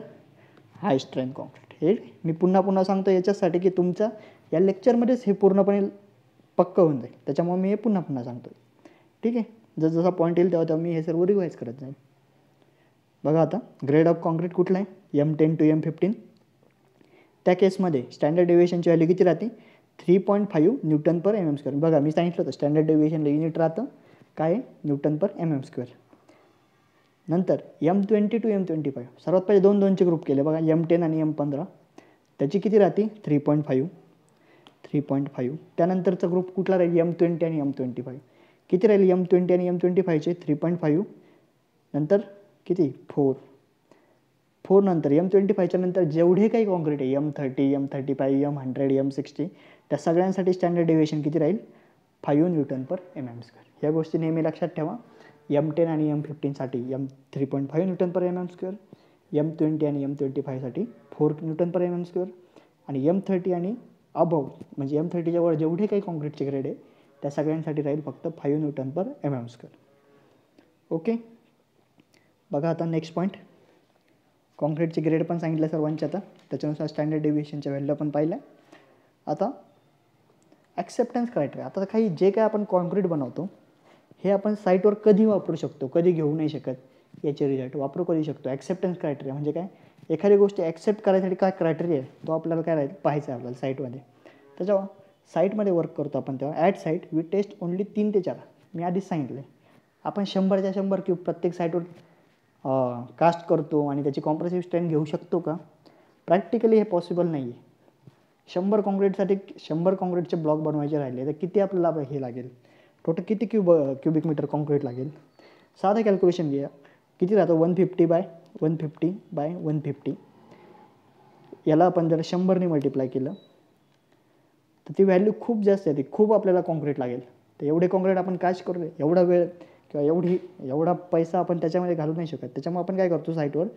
हाय स्ट्रेंथ कॉन्क्रीट. हे मी पुन्हा सांगतो याच्यासाठी की तुमच्या या लेक्चरमध्येच हे पूर्णपणे पक्कं होऊन जाईल, त्याच्यामुळे मी हे पुन्हा सांगतो. ठीक आहे, जसा पॉईंट येईल तेव्हा मी हे सर्व रिवाईज करत जाईल. बघा आता ग्रेड ऑफ कॉन्क्रीट कुठलं आहे, M10 to M15. त्या केसमध्ये स्टँडर्ड डेव्हिएशनची व्हॅल्यू किती राहते, 3.5 न्यूटन पर mm². बघा मी सांगितलं होतं स्टँडर्ड डेव्हिएशनला युनिट राहतं काय, न्यूटन पर mm². नंतर M20 to M25 सर्वात पहिले 2चे ग्रुप केले. बघा M10 आणि M15 त्याची किती राहते, 3.5. त्यानंतरचा ग्रुप कुठला राहील, M20 आणि M25 किती राहील, M20 आणि M25चे 3.5, नंतर किती 4 नंतर M25च्या नंतर जेवढे काही कॉन्क्रीट आहे M30, M35, M100, M60 त्या सगळ्यांसाठी स्टँडर्ड डेव्हिएशन किती राहील, 5 न्यूटन पर mm². ह्या गोष्टी नेहमी लक्षात ठेवा. M10 आणि M15साठी 3.5 न्यूटन पर mm², M20 आणि M25साठी 4 न्यूटन पर mm², आणि M30 आणि अबव म्हणजे M30च्या वर जेवढे काही कॉन्क्रीटचे ग्रेड आहे त्या सगळ्यांसाठी राहील फक्त 5 न्यूटन पर mm². ओके. बघा आता नेक्स्ट पॉईंट, कॉन्क्रीटचे ग्रेड पण सांगितलं सर्वांचे. आता त्याच्यानुसार स्टँडर्ड डेव्हिएशनच्या व्हॅल्यू पण पाहिल्या. आता ॲक्सेप्टन्स क्रायटेरिया. आता काही जे काय आपण कॉन्क्रीट बनवतो हे आपण साईटवर कधी वापरू शकतो, कधी घेऊ नाही शकत, याचे रिझल्ट वापरू कधी शकतो. ॲक्सेप्टन्स क्रायटेरिया म्हणजे काय, एखादी गोष्ट ॲक्सेप्ट करायसाठी काय क्रायटेरिया आहे तो आपल्याला काय राहील पाहायचा आहे आपल्याला साईटमध्ये. त्याच्यावर साईटमध्ये वर्क करतो आपण तेव्हा at site we test only 3 ते 4. मी आधीच सांगितलं आपण 100च्या 100 क्यूब प्रत्येक साईटवर कास्ट करतो आणि त्याची कॉम्प्रेसिव्ह स्ट्रेंथ घेऊ शकतो का, प्रॅक्टिकली हे पॉसिबल नाही आहे. 100 कॉन्क्रीटसाठी 100 कॉन्क्रीटचे ब्लॉक बनवायचे राहिले तर किती आपल्याला हे लागेल, टोटल किती क्युबिक मीटर कॉन्क्रीट लागेल. साधं कॅल्क्युलेशन घ्या, किती राहतं 150 बाय 150. याला आपण जर 100ने मल्टिप्लाय केलं तर ती व्हॅल्यू खूप जास्त येते, खूप आपल्याला कॉन्क्रीट लागेल. तर एवढे कॉन्क्रीट आपण कास्ट करू, एवढा वेळ किंवा एवढा पैसा आपण त्याच्यामध्ये घालू नाही शकत. त्याच्यामुळे आपण काय करतो साईटवर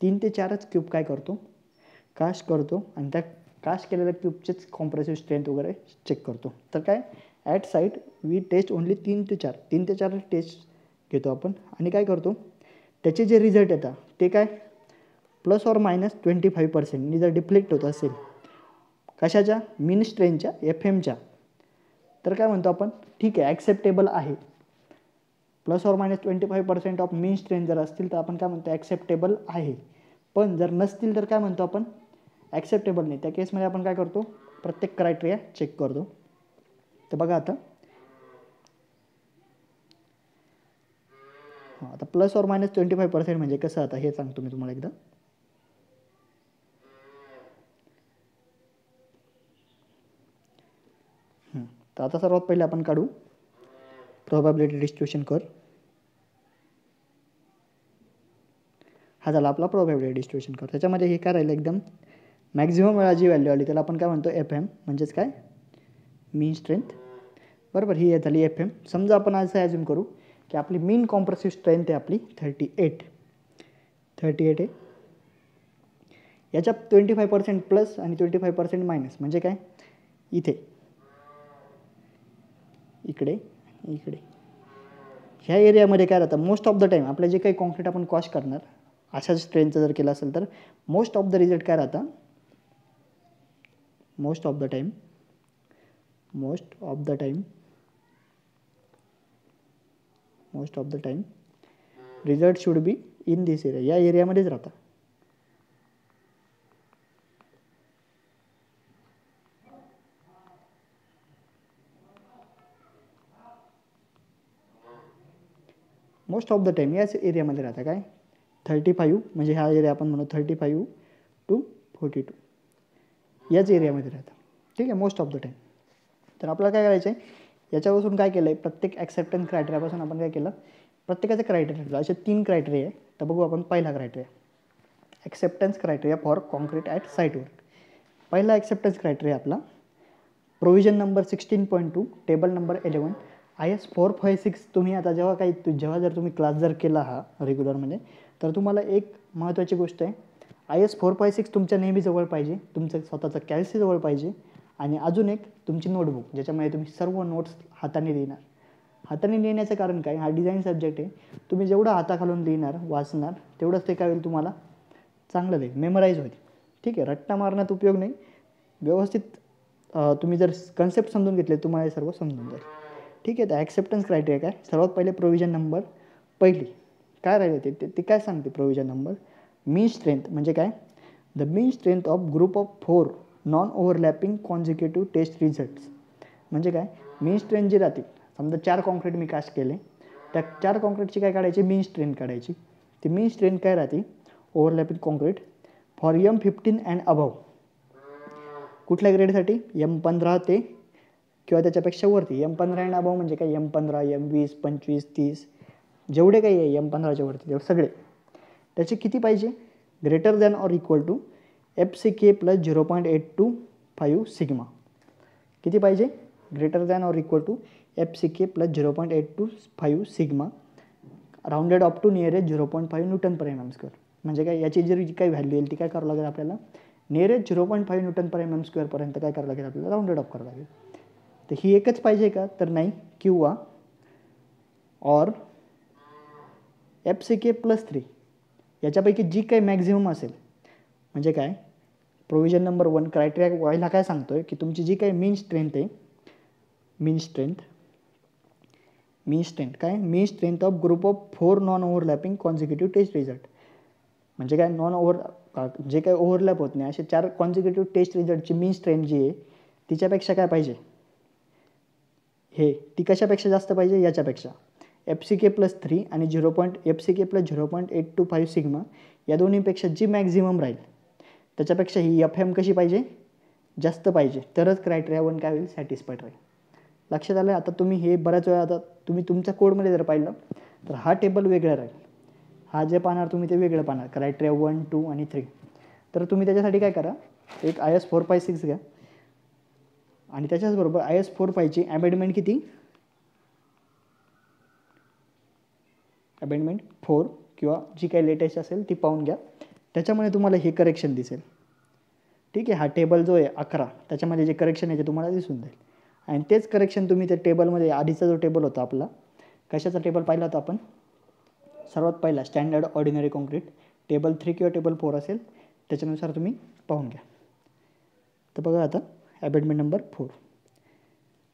3 ते 4च क्यूब काय करतो, कास्ट करतो आणि त्या कास्ट केलेल्या क्यूबचेच कॉम्प्रेसिव्ह स्ट्रेंथ वगैरे चेक करतो. तर काय at site we test only 3 ते 4 टेस्ट घेतो आपण आणि काय करतो त्याचे जे रिझल्ट येतात ते काय ±25% जर डिफ्लेक्ट होत असेल कशाच्या, मीन स्ट्रेंथच्या FMच्या, तर काय म्हणतो आपण ठीक आहे ॲक्सेप्टेबल आहे. ±25% ऑफ मीन स्ट्रेंथ जर असतील तर आपण काय म्हणतो ॲक्सेप्टेबल आहे. पण जर नसतील तर काय म्हणतो आपण ॲक्सेप्टेबल नाही. त्या केसमध्ये आपण काय करतो प्रत्येक क्रायटेरिया चेक करतो. तर बघा आता हां, आता प्लस ऑर मायनस 25% म्हणजे कसं आता हे सांगतो मी तुम्हाला एकदा. तर आता सर्वात पहिले आपण काढू प्रोबॅबिलिटी डिस्ट्रीब्युशन कर्व. हा झाला आपला प्रोबॅबिलिटी डिस्ट्रीब्युशन कर्व. त्याच्यामध्ये हे काय राहिलं एकदम मॅक्झिमम वेळा जी व्हॅल्यू आली त्याला आपण काय म्हणतो FM, म्हणजेच काय मीन स्ट्रेंथ. बरोबर, ही झाली FM. समजा आपण असं ॲज्युम करू की आपली मीन कॉम्प्रेसिव्ह स्ट्रेंथ आहे आपली 38 आहे. याच्या 25% प्लस आणि 25% मायनस म्हणजे काय इथे इकडे ह्या एरियामध्ये काय राहतं मोस्ट ऑफ द टाईम आपलं जे काही कॉन्क्रीट आपण कॉस्ट करणार अशाच स्ट्रेंथचं जर केलं असेल तर मोस्ट ऑफ द रिझल्ट काय राहतं most of the time result should be in this area, या एरियामध्येच राहतं. मोस्ट ऑफ द टाईम याच एरियामध्ये राहतं. काय 35 म्हणजे हा एरिया आपण म्हणू 35 to 42 याच एरियामध्ये राहतं. ठीक आहे, मोस्ट ऑफ द टाईम. तर आपल्याला काय करायचं आहे याच्यापासून काय केलं आहे प्रत्येक ॲक्सेप्टन्स क्रायटेरियापासून आपण काय केलं प्रत्येकाचे क्रायटेरिया असे 3 क्रायटेरिया आहे. तर बघू आपण पहिला criteria acceptance criteria for concrete at site work. पहिला ॲक्सेप्टन्स क्रायटेरिया आपला provision number 16.2 table number 11 IS 456. तुम्ही आता जेव्हा जर तुम्ही क्लास जर केला हा रेग्युलरमध्ये तर तुम्हाला एक महत्त्वाची गोष्ट आहे IS 456 तुमच्या नेहमी जवळ पाहिजे, तुमचं स्वतःचं कॅल्सी जवळ पाहिजे आणि अजून एक तुमची नोटबुक ज्याच्यामध्ये तुम्ही सर्व नोट्स हाताने लिहिणार. हाताने लिहिण्याचं कारण काय हा डिझाईन सब्जेक्ट आहे. तुम्ही जेवढं हाताखालून लिहिणार वाचणार तेवढंच ते काय होईल तुम्हाला चांगलं लागेल मेमराईज होईल. ठीक आहे, रट्टा मारण्यात उपयोग नाही. व्यवस्थित तुम्ही जर कन्सेप्ट समजून घेतले तुम्हाला हे सर्व समजून जाईल. ठीक आहे, तर ॲक्सेप्टन्स क्रायटेरिया काय सर्वात पहिले प्रोव्हिजन नंबर पहिली काय राहिले ते काय सांगते प्रोव्हिजन नंबर मीन स्ट्रेंथ म्हणजे काय the mean strength of group of 4 non overlapping consecutive test results. म्हणजे काय मीन स्ट्रेंथ जी राहते समजा 4 कॉन्क्रीट मी कास्ट केले त्या 4 कॉन्क्रीटची काय काढायची मीन स्ट्रेंथ काढायची. ती मीन स्ट्रेंथ काय राहते overlapping concrete for M15 and above. कुठल्या ग्रेडसाठी M15 ते किंवा त्याच्यापेक्षा वरती M15 अँड अबव म्हणजे काय M15 M20 25 30 जेवढे काही आहे M15च्या वरती तेवढे सगळे त्याचे किती पाहिजे greater than or equal to FCK plus 0.825 sigma. किती पाहिजे greater than or equal to FCK plus 0.825 sigma rounded off to nearest 0.5 newton per mm². म्हणजे काय याची जी काही व्हॅल्यू येईल ती काय करावं लागेल आपल्याला नियरेस्ट 0.5 न्यूटन पर mm² पर्यंत काय करावं लागेल आपल्याला राउंडेड ऑफ करावं लागेल. तर ही एकच पाहिजे का तर नाही किंवा ऑर FCK प्लस 3 याच्यापैकी जी काही मॅक्झिमम असेल म्हणजे काय प्रोव्हिजन नंबर 1 क्रायटेरिया व्हायला काय सांगतोय की तुमची जी काही मीन स्ट्रेंथ आहे मीन स्ट्रेंथ काय mean strength of group of 4 non overlapping consecutive test result. म्हणजे काय जे काही ओव्हरलॅप होत नाही असे 4 कॉन्झिक्युटिव्ह टेस्ट रिझल्टची मीन स्ट्रेंथ जी आहे तिच्यापेक्षा काय पाहिजे ती कशापेक्षा जास्त पाहिजे याच्यापेक्षा FCK प्लस 3 आणि FCK प्लस 0.825 सिग्मा या दोन्हीपेक्षा जी मॅक्झिमम राहील त्याच्यापेक्षा ही FM कशी पाहिजे जास्त पाहिजे तरच क्रायटेरिया 1 काय होईल सॅटिस्फाईड राहील. लक्षात आलं. आता तुम्ही हे बऱ्याच वेळा आता तुम्ही तुमच्या कोडमध्ये जर पाहिलं तर हा टेबल वेगळा राहील, हा जे पाहणार तुम्ही ते वेगळं पाहणार क्रायटेरिया 1 2 आणि 3. तर तुम्ही त्याच्यासाठी काय करा एक IS 456 घ्या आणि त्याच्याचबरोबर IS 455ची अमेंडमेंट किती अमेंडमेंट 4 किंवा जी काही लेटेस्ट असेल ती पाहून घ्या. त्याच्यामध्ये तुम्हाला हे करेक्शन दिसेल. ठीक आहे, हा टेबल जो आहे 11 त्याच्यामध्ये जे करेक्शन आहे ते तुम्हाला दिसून जाईल आणि तेच करेक्शन तुम्ही त्या टेबलमध्ये आधीचा जो टेबल होता आपला कशाचा टेबल पाहिला होता आपण सर्वात पहिला स्टँडर्ड ऑर्डिनरी कॉन्क्रीट टेबल 3 किंवा टेबल 4 असेल त्याच्यानुसार तुम्ही पाहून घ्या. तर बघा आता अमेंडमेंट नंबर 4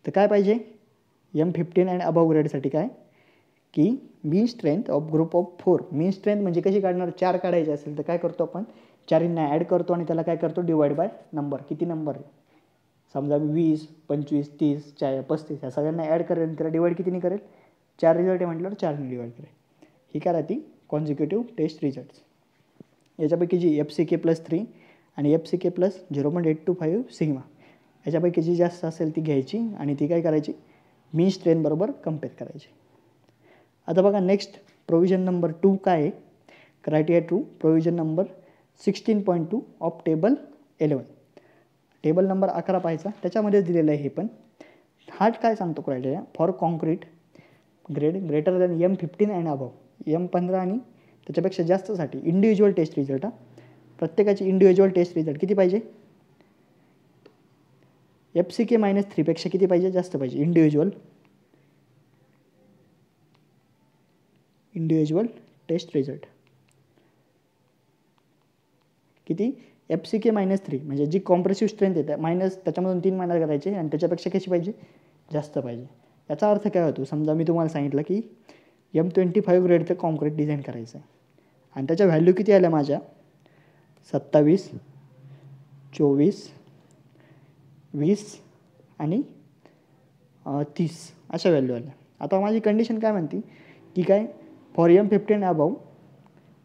तर काय पाहिजे M15 अँड अबव ग्रेडसाठी काय की mean strength of group of 4 mean strength म्हणजे कशी काढणार 4 काढायचे असेल तर काय करतो आपण 4ंना ॲड करतो आणि त्याला काय करतो डिवाइड बाय नंबर किती नंबर आहे समजा 20 25 30 35 या सगळ्यांना ॲड करेल त्याला डिवाइड कितीने करेल 4 रिझल्ट आहे म्हटल्यावर 4ने डिवाइड करेल. ही काय राहते कॉन्झिक्युटिव्ह टेस्ट रिझल्ट्स. याच्यापैकी जी FCK+3 आणि FCK प्लस 0.825 सिग्मा याच्यापैकी जी जास्त असेल ती घ्यायची आणि ती काय करायची मीन स्ट्रेन बरोबर कम्पेअर करायची. आता बघा नेक्स्ट प्रोव्हिजन नंबर 2 काय आहे, criteria 2 provision number 16.2 of table 11. Table number 11 पाहायचा, त्याच्यामध्ये दिलेलं आहे हे पण. हार्ट काय सांगतो criteria for concrete grade greater than M15 and above, M15 आणि त्याच्यापेक्षा जास्तसाठी इंडिव्हिज्युअल टेस्ट रिझल्ट. प्रत्येकाची इंडिव्हिज्युअल टेस्ट रिझल्ट किती पाहिजे, FCK-3 पेक्षा किती पाहिजे, जास्त पाहिजे. इंडिव्हिज्युअल टेस्ट रिझल्ट किती, FCK-3 म्हणजे जी कॉम्प्रेसिव्ह स्ट्रेंथ येते मायनस त्याच्यामधून 3 मायनस करायचे आणि त्याच्यापेक्षा कशी पाहिजे, जास्त पाहिजे. याचा अर्थ काय होतो, समजा मी तुम्हाला सांगितलं की M25 ग्रेडचं कॉन्क्रीट डिझाईन करायचं आहे आणि त्याच्या व्हॅल्यू किती आल्या माझ्या 27, 24, 20 आणि 30 अशा व्हॅल्यू आल्या. आता माझी कंडिशन काय म्हणते की काय फॉर M15 अबाव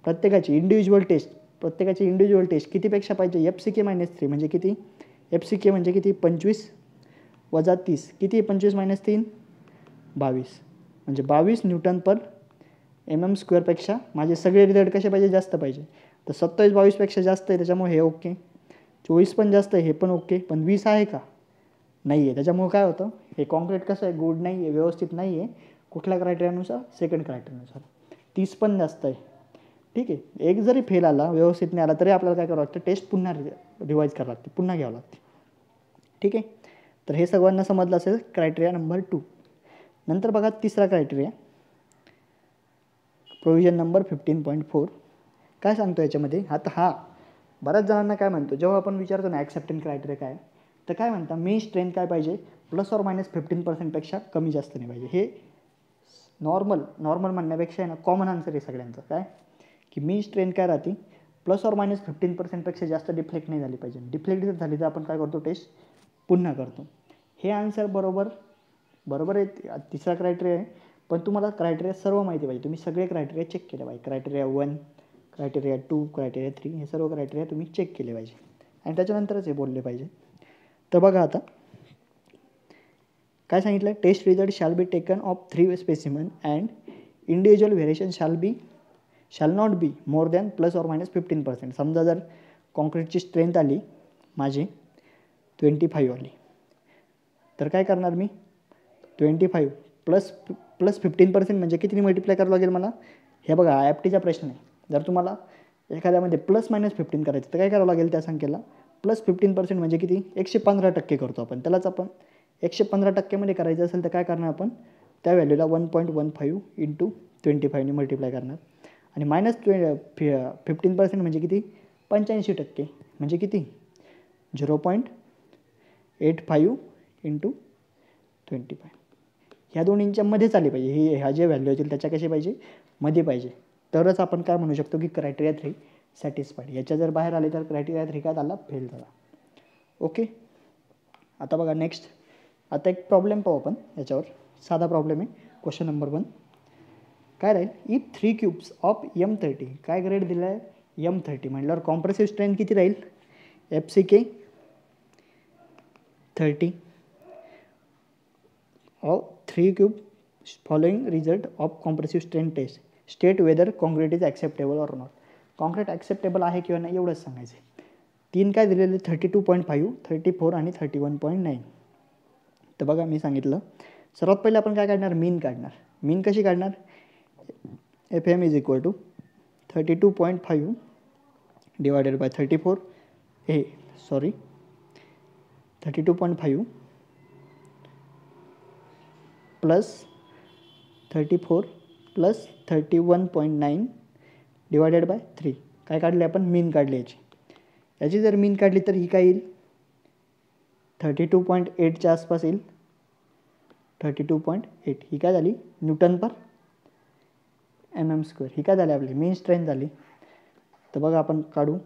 प्रत्येकाची इंडिव्हिज्युअल टेस्ट कितीपेक्षा पाहिजे, FCK-3 म्हणजे किती, FCK म्हणजे किती 25 वजा 30 किती, 25 - 3 22 म्हणजे 22 Nm² पेक्षा माझे सगळे रिझल्ट कसे पाहिजे, जास्त पाहिजे. तर 27 22 पेक्षा जास्त आहे त्याच्यामुळे हे ओके, 24 पण जास्त आहे हे पण ओके, पण 20 आहे का, नाही आहे. त्याच्यामुळे काय होतं हे कॉन्क्रीट कसं आहे गुड नाही आहे, व्यवस्थित नाही आहे कुठल्या क्रायटेरियानुसार, सेकंड क्रायटेरियानुसार. 30 पण जास्त आहे, ठीक आहे. एक जरी फेल आला व्यवस्थित नाही आला तरी आपल्याला काय करावं लागतं, टेस्ट पुन्हा रिवाईज करावं लागते, पुन्हा घ्यावं लागते, ठीक आहे. तर हे सर्वांना समजलं असेल क्रायटेरिया नंबर 2. नंतर बघा तिसरा क्रायटेरिया प्रोव्हिजन नंबर 15.4 काय सांगतो याच्यामध्ये. आता बऱ्याच जणांना काय म्हणतो जेव्हा आपण विचारतो ना ॲक्सेप्टन्स क्रायटेरिया काय, तर काय म्हणता मीन स्ट्रेंथ काय पाहिजे ±15% पेक्षा कमी जास्त नाही पाहिजे. हे नॉर्मल म्हणण्यापेक्षा आहे ना कॉमन आन्सर आहे सगळ्यांचं, काय की मीन स्ट्रेंथ काय राहते ±15% पेक्षा जास्त डिफ्लेक्ट नाही झाली पाहिजे. डिफ्लेक्ट जर झाली तर आपण काय करतो, टेस्ट पुन्हा करतो. हे आन्सर बरोबर आहे. तिसरा क्रायटेरिया आहे, पण तुम्हाला क्रायटेरिया सर्व माहिती पाहिजे. तुम्ही सगळे क्रायटेरिया चेक केले पाहिजे. क्रायटेरिया 1, क्रायटेरिया 2, क्रायटेरिया 3 हे सर्व क्रायटेरिया तुम्ही चेक केले पाहिजे आणि त्याच्यानंतरच हे बोलले पाहिजे. तर बघा आता काय सांगितलं, test result shall be taken of 3 specimen and individual variation shall not be more than ±15%. समजा जर कॉन्क्रीटची स्ट्रेंथ आली माझी 25 आली तर काय करणार मी 25 प्लस 15% म्हणजे कितीने मल्टिप्लाय करावं लागेल मला. हे बघा IFTचा प्रश्न आहे. जर तुम्हाला एखाद्यामध्ये ±15 करायचं तर काय करावं लागेल त्या संख्येला, +15% म्हणजे किती 115% करतो आपण. त्यालाच आपण 115% करायचं असेल तर काय करणार आपण, त्या व्हॅल्यूला 1.15 × 25ने मल्टिप्लाय करणार आणि -15% म्हणजे किती 85% म्हणजे किती 0.85 × 25. ह्या दोन्हींच्या मध्येच आली पाहिजे. ह्या जे व्हॅल्यू येतील त्याच्या कशी पाहिजे, मध्ये पाहिजे, तरच आपण काय म्हणू शकतो की क्रायटेरिया 3 सॅटिस्फाईड. याच्या जर बाहेर आले तर क्रायटेरिया 3 काय झाला, फेल झाला. ओके. आता बघा नेक्स्ट, आता एक प्रॉब्लेम पाहू आपण याच्यावर. साधा प्रॉब्लेम आहे. क्वेश्चन नंबर 1 काय राहील, इफ 3 क्यूब्स ऑफ M30 काय ग्रेड दिला आहे M30 म्हटल्यावर कॉम्प्रेसिव्ह स्ट्रेंथ किती राहील FCK-30 of 3 cube following result of compressive strength test state whether concrete is acceptable or not. Concrete acceptable आहे किंवा नाही एवढंच सांगायचं. 3 काय दिलेले 32.5, 34 आणि 31.9. तर बघा मी सांगितलं सर्वात पहिले आपण काय काढणार, मीन काढणार. मीन कशी काढणार, FM = 32.5 divided by 32.5 plus 34 plus 31.9 divided by 3. काय काढले आपण, मीन काढली याची जर मीन काढली तर ही काय येईल 32.8च्या आसपास येईल. 32.8 ही काय झाली न्यूटन पर mm². ही काय झाली आपली मीन स्ट्रेंथ झाली. तर बघा आपण काढू,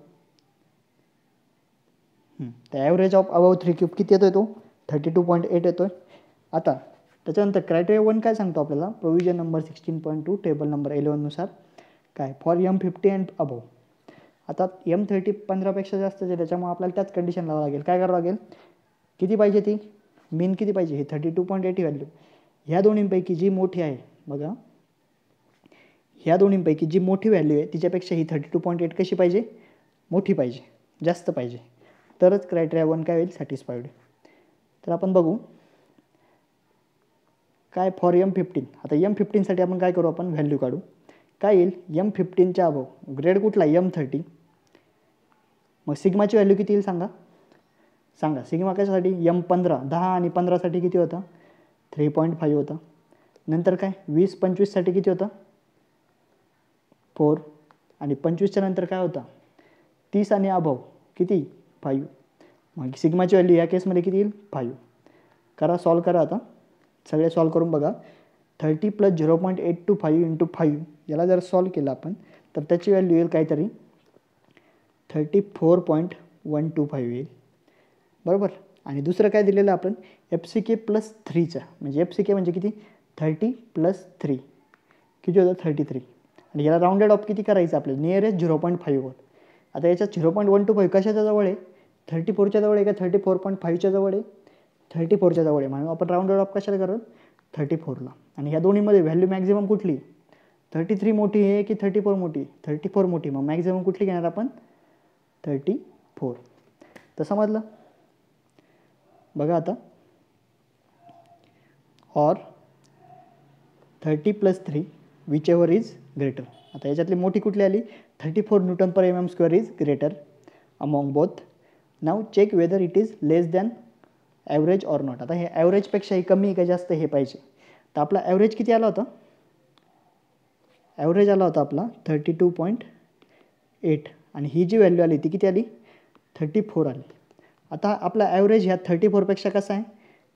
तर ॲव्हरेज ऑफ अबाव 3 क्यूब किती येतोय तो 32.8 येतोय. आता त्याच्यानंतर क्रायटेरिया 1 काय सांगतो आपल्याला, प्रोव्हिजन नंबर 16.2 टेबल नंबर 11 नुसार काय फॉर M50 अँड अबव. आता M30 15पेक्षा जास्त आहे, त्याच्यामुळे आपल्याला त्याच कंडिशन लावावं लागेल. काय करावं लागेल, किती पाहिजे ती मीन किती पाहिजे, ही 32.8 व्हॅल्यू. ह्या दोन्हींपैकी जी मोठी आहे बघा, ह्या दोन्हींपैकी जी मोठी व्हॅल्यू आहे तिच्यापेक्षा ही 32.8 कशी पाहिजे, मोठी पाहिजे, जास्त पाहिजे, तरच क्रायटेरिया 1 काय होईल, सॅटिस्फाईड. तर आपण बघू काय फॉर M15. आता M15साठी आपण काय करू, आपण व्हॅल्यू काढू. काय येईल, M15च्या अबव ग्रेड कुठला, M30. मग सिग्माची व्हॅल्यू किती येईल सांगा, सिग्मा कशासाठी, M15 10 आणि 15साठी किती होता, 3.5 होता. नंतर काय 20 25साठी किती होता, 4. आणि 25च्या नंतर काय होता, 30 आणि अबव किती, 5. मग सिग्माची व्हॅल्यू या केसमध्ये किती येईल, 5. करा, सॉल्व करा. आता सगळे सॉल्व करून बघा. 30 + 0.825 × 5 याला जर सॉल्व केलं आपण तर त्याची व्हॅल्यू येईल काहीतरी 34.125 येईल, बरोबर. आणि दुसरं काय दिलेलं आपण, FCK + 3चा म्हणजे FCK म्हणजे किती, 30 + 3 किती होतं, 33. आणि याला राऊंडेड ऑफ किती करायचं आपल्याला, नियरेस्ट 0.5 वर. आता याच्यात 0.125 कशाच्या जवळ आहे, 34च्या जवळ आहे का 34.5च्या जवळ आहे, 34च्या जवळ आहे. म्हणून आपण राऊंडेड ऑफ कशाला करत, 34ला. आणि ह्या दोन्हीमध्ये व्हॅल्यू मॅक्झिमम कुठली, 33 मोठी आहे की 34 मोठी, 34 मोठी. मग मॅक्झिमम कुठली घेणार आपण, 34. तर समजलं. बघा आता, or 30 + 3 whichever is greater. आता याच्यातली मोठी कुठली आली, 34 Nm² is greater among both. Now check whether it is less than average or not. आता हे ॲव्हरेजपेक्षाही कमी का जास्त हे पाहिजे. तर आपला ॲव्हरेज किती आला होता, ॲव्हरेज आला होता आपला 32.8 आणि ही जी व्हॅल्यू आली ती किती आली, 34 आली. आता आपला ॲव्हरेज ह्या 34पेक्षा कसा आहे,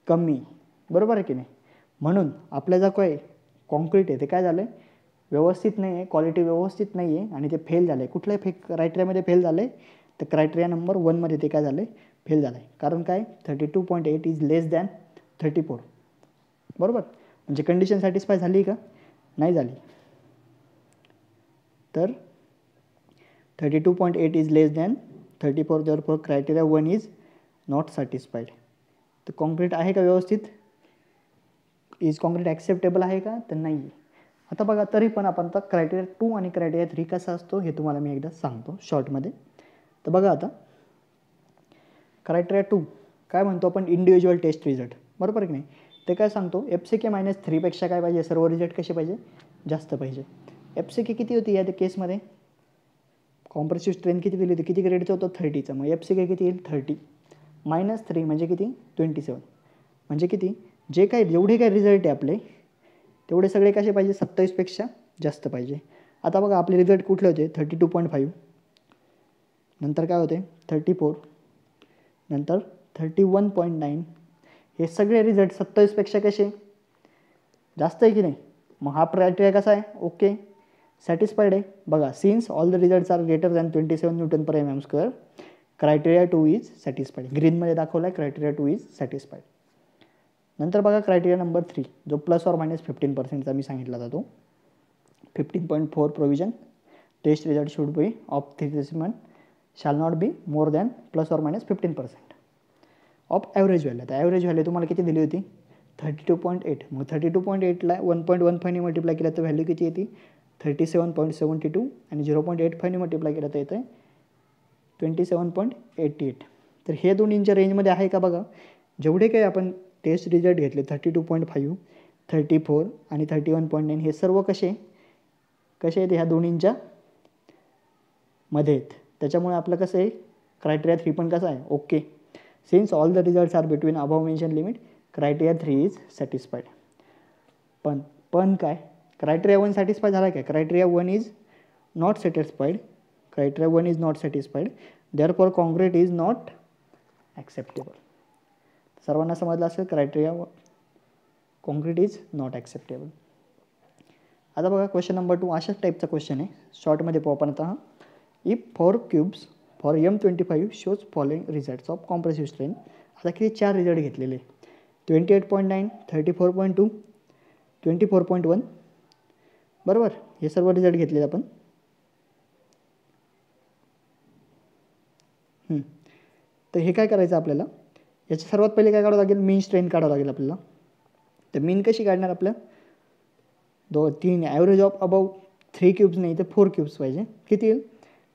कमी, बरोबर आहे की नाही. म्हणून आपल्या जो काय कॉन्क्रीट आहे ते काय झालं आहे, व्यवस्थित नाही आहे, क्वालिटी व्यवस्थित नाही आहे आणि ते फेल झालं आहे. कुठल्याही क्रायटेरियामध्ये फेल झालं आहे, तर क्रायटेरिया नंबर 1मध्ये ते काय झालं आहे, फेल झालं आहे. कारण काय, 32.8 इज लेस दॅन 34, बरोबर. म्हणजे कंडिशन सॅटिस्फाय झाली का, नाही झाली. तर 32.8 is less than 34, therefore criteria 1 is not satisfied. तर कॉन्क्रीट आहे का व्यवस्थित, इज कॉन्क्रीट ॲक्सेप्टेबल आहे का, तर नाही. आता बघा, तरी पण आपण आता क्रायटेरिया 2 आणि क्रायटेरिया 3 कसा असतो हे तुम्हाला मी एकदा सांगतो शॉर्टमध्ये. तर बघा आता क्रायटेरिया 2 काय म्हणतो आपण, इंडिव्हिज्युअल टेस्ट रिझल्ट, बरोबर की नाही. ते काय सांगतो, FCK - 3पेक्षा काय पाहिजे, सर्व रिझल्ट कसे पाहिजे, जास्त पाहिजे. FCK किती होती या केसमध्ये, कॉम्प्रेसिव्ह स्ट्रेंथ किती दिली होती, किती ग्रेडचं होतं, 30चं. मग FCK किती येईल, 30 - 3 म्हणजे किती, 27. म्हणजे किती, जे काही जेवढे काही रिझल्ट आहे आपले तेवढे सगळे कसे पाहिजे, 27पेक्षा जास्त पाहिजे. आता बघा आपले रिझल्ट कुठले होते, 32.5, नंतर काय होते 34, नंतर 31.9. हे सगळे रिझल्ट 27पेक्षा कसे जास्त आहे की नाही. मग हा क्रायटेरिया कसा आहे, ओके, सॅटिस्फाईड आहे. बघा, since all the results are greater than 27 Nm², criteria 2 is satisfied. ग्रीनमध्ये दाखवला आहे क्रायटेरिया 2 इज सॅटिस्फाईड. नंतर बघा क्रायटेरिया नंबर 3 जो ±15% मी सांगितला होता तो 15.4 provision test result should be of 3 specimen shall not be more than ±15% of average value. आता ॲव्हरेज व्हॅल्यू तुम्हाला किती दिली होती, 32.8. मग 32.8ला 1.15ने मल्टिप्लाय केलं तर व्हॅल्यू किती येते, 37.72 आणि 0.85ने मल्टिप्लाय केलं तर येतं 27.88. तर हे दोन्हींच्या रेंजमध्ये आहे का बघा. जेवढे काही आपण टेस्ट रिझल्ट घेतले 32.5, 34 आणि 31.9 हे सर्व कसे आहेत, ह्या दोन्हींच्या मध्ये आहेत. त्याच्यामुळे आपलं कसं आहे, क्रायटेरिया 3 पण कसं आहे, okay. Since all the results are between above mention limit, criteria 3 is satisfied. पण काय, क्रायटेरिया 1 सॅटिस्फाय झाला काय, criteria 1 is not satisfied, criteria 1 is not satisfied, therefore concrete is not acceptable. सर्वांना समजलं असेल, criteria concrete is not acceptable. आता बघा question number 2 अशाच टाईपचा क्वेश्चन आहे, शॉर्टमध्ये पाहू आपण आता. If 4 cubes for M25 shows following results of compressive strength. आता किती 4 रिझल्ट घेतलेले, 28.9, 34.2, 24.1. बरोबर, हे सर्व रिझल्ट घेतलेत आपण. तर हे काय करायचं आपल्याला, याच्या सर्वात पहिले काय काढावं लागेल, मीन स्ट्रेंथ काढावं लागेल आपल्याला. तर मीन कशी काढणार, आपल्या 3 ॲव्हरेज ऑफ अबाउट 3 क्यूब्स नाही तर 4 क्यूब्स पाहिजे. किती येईल,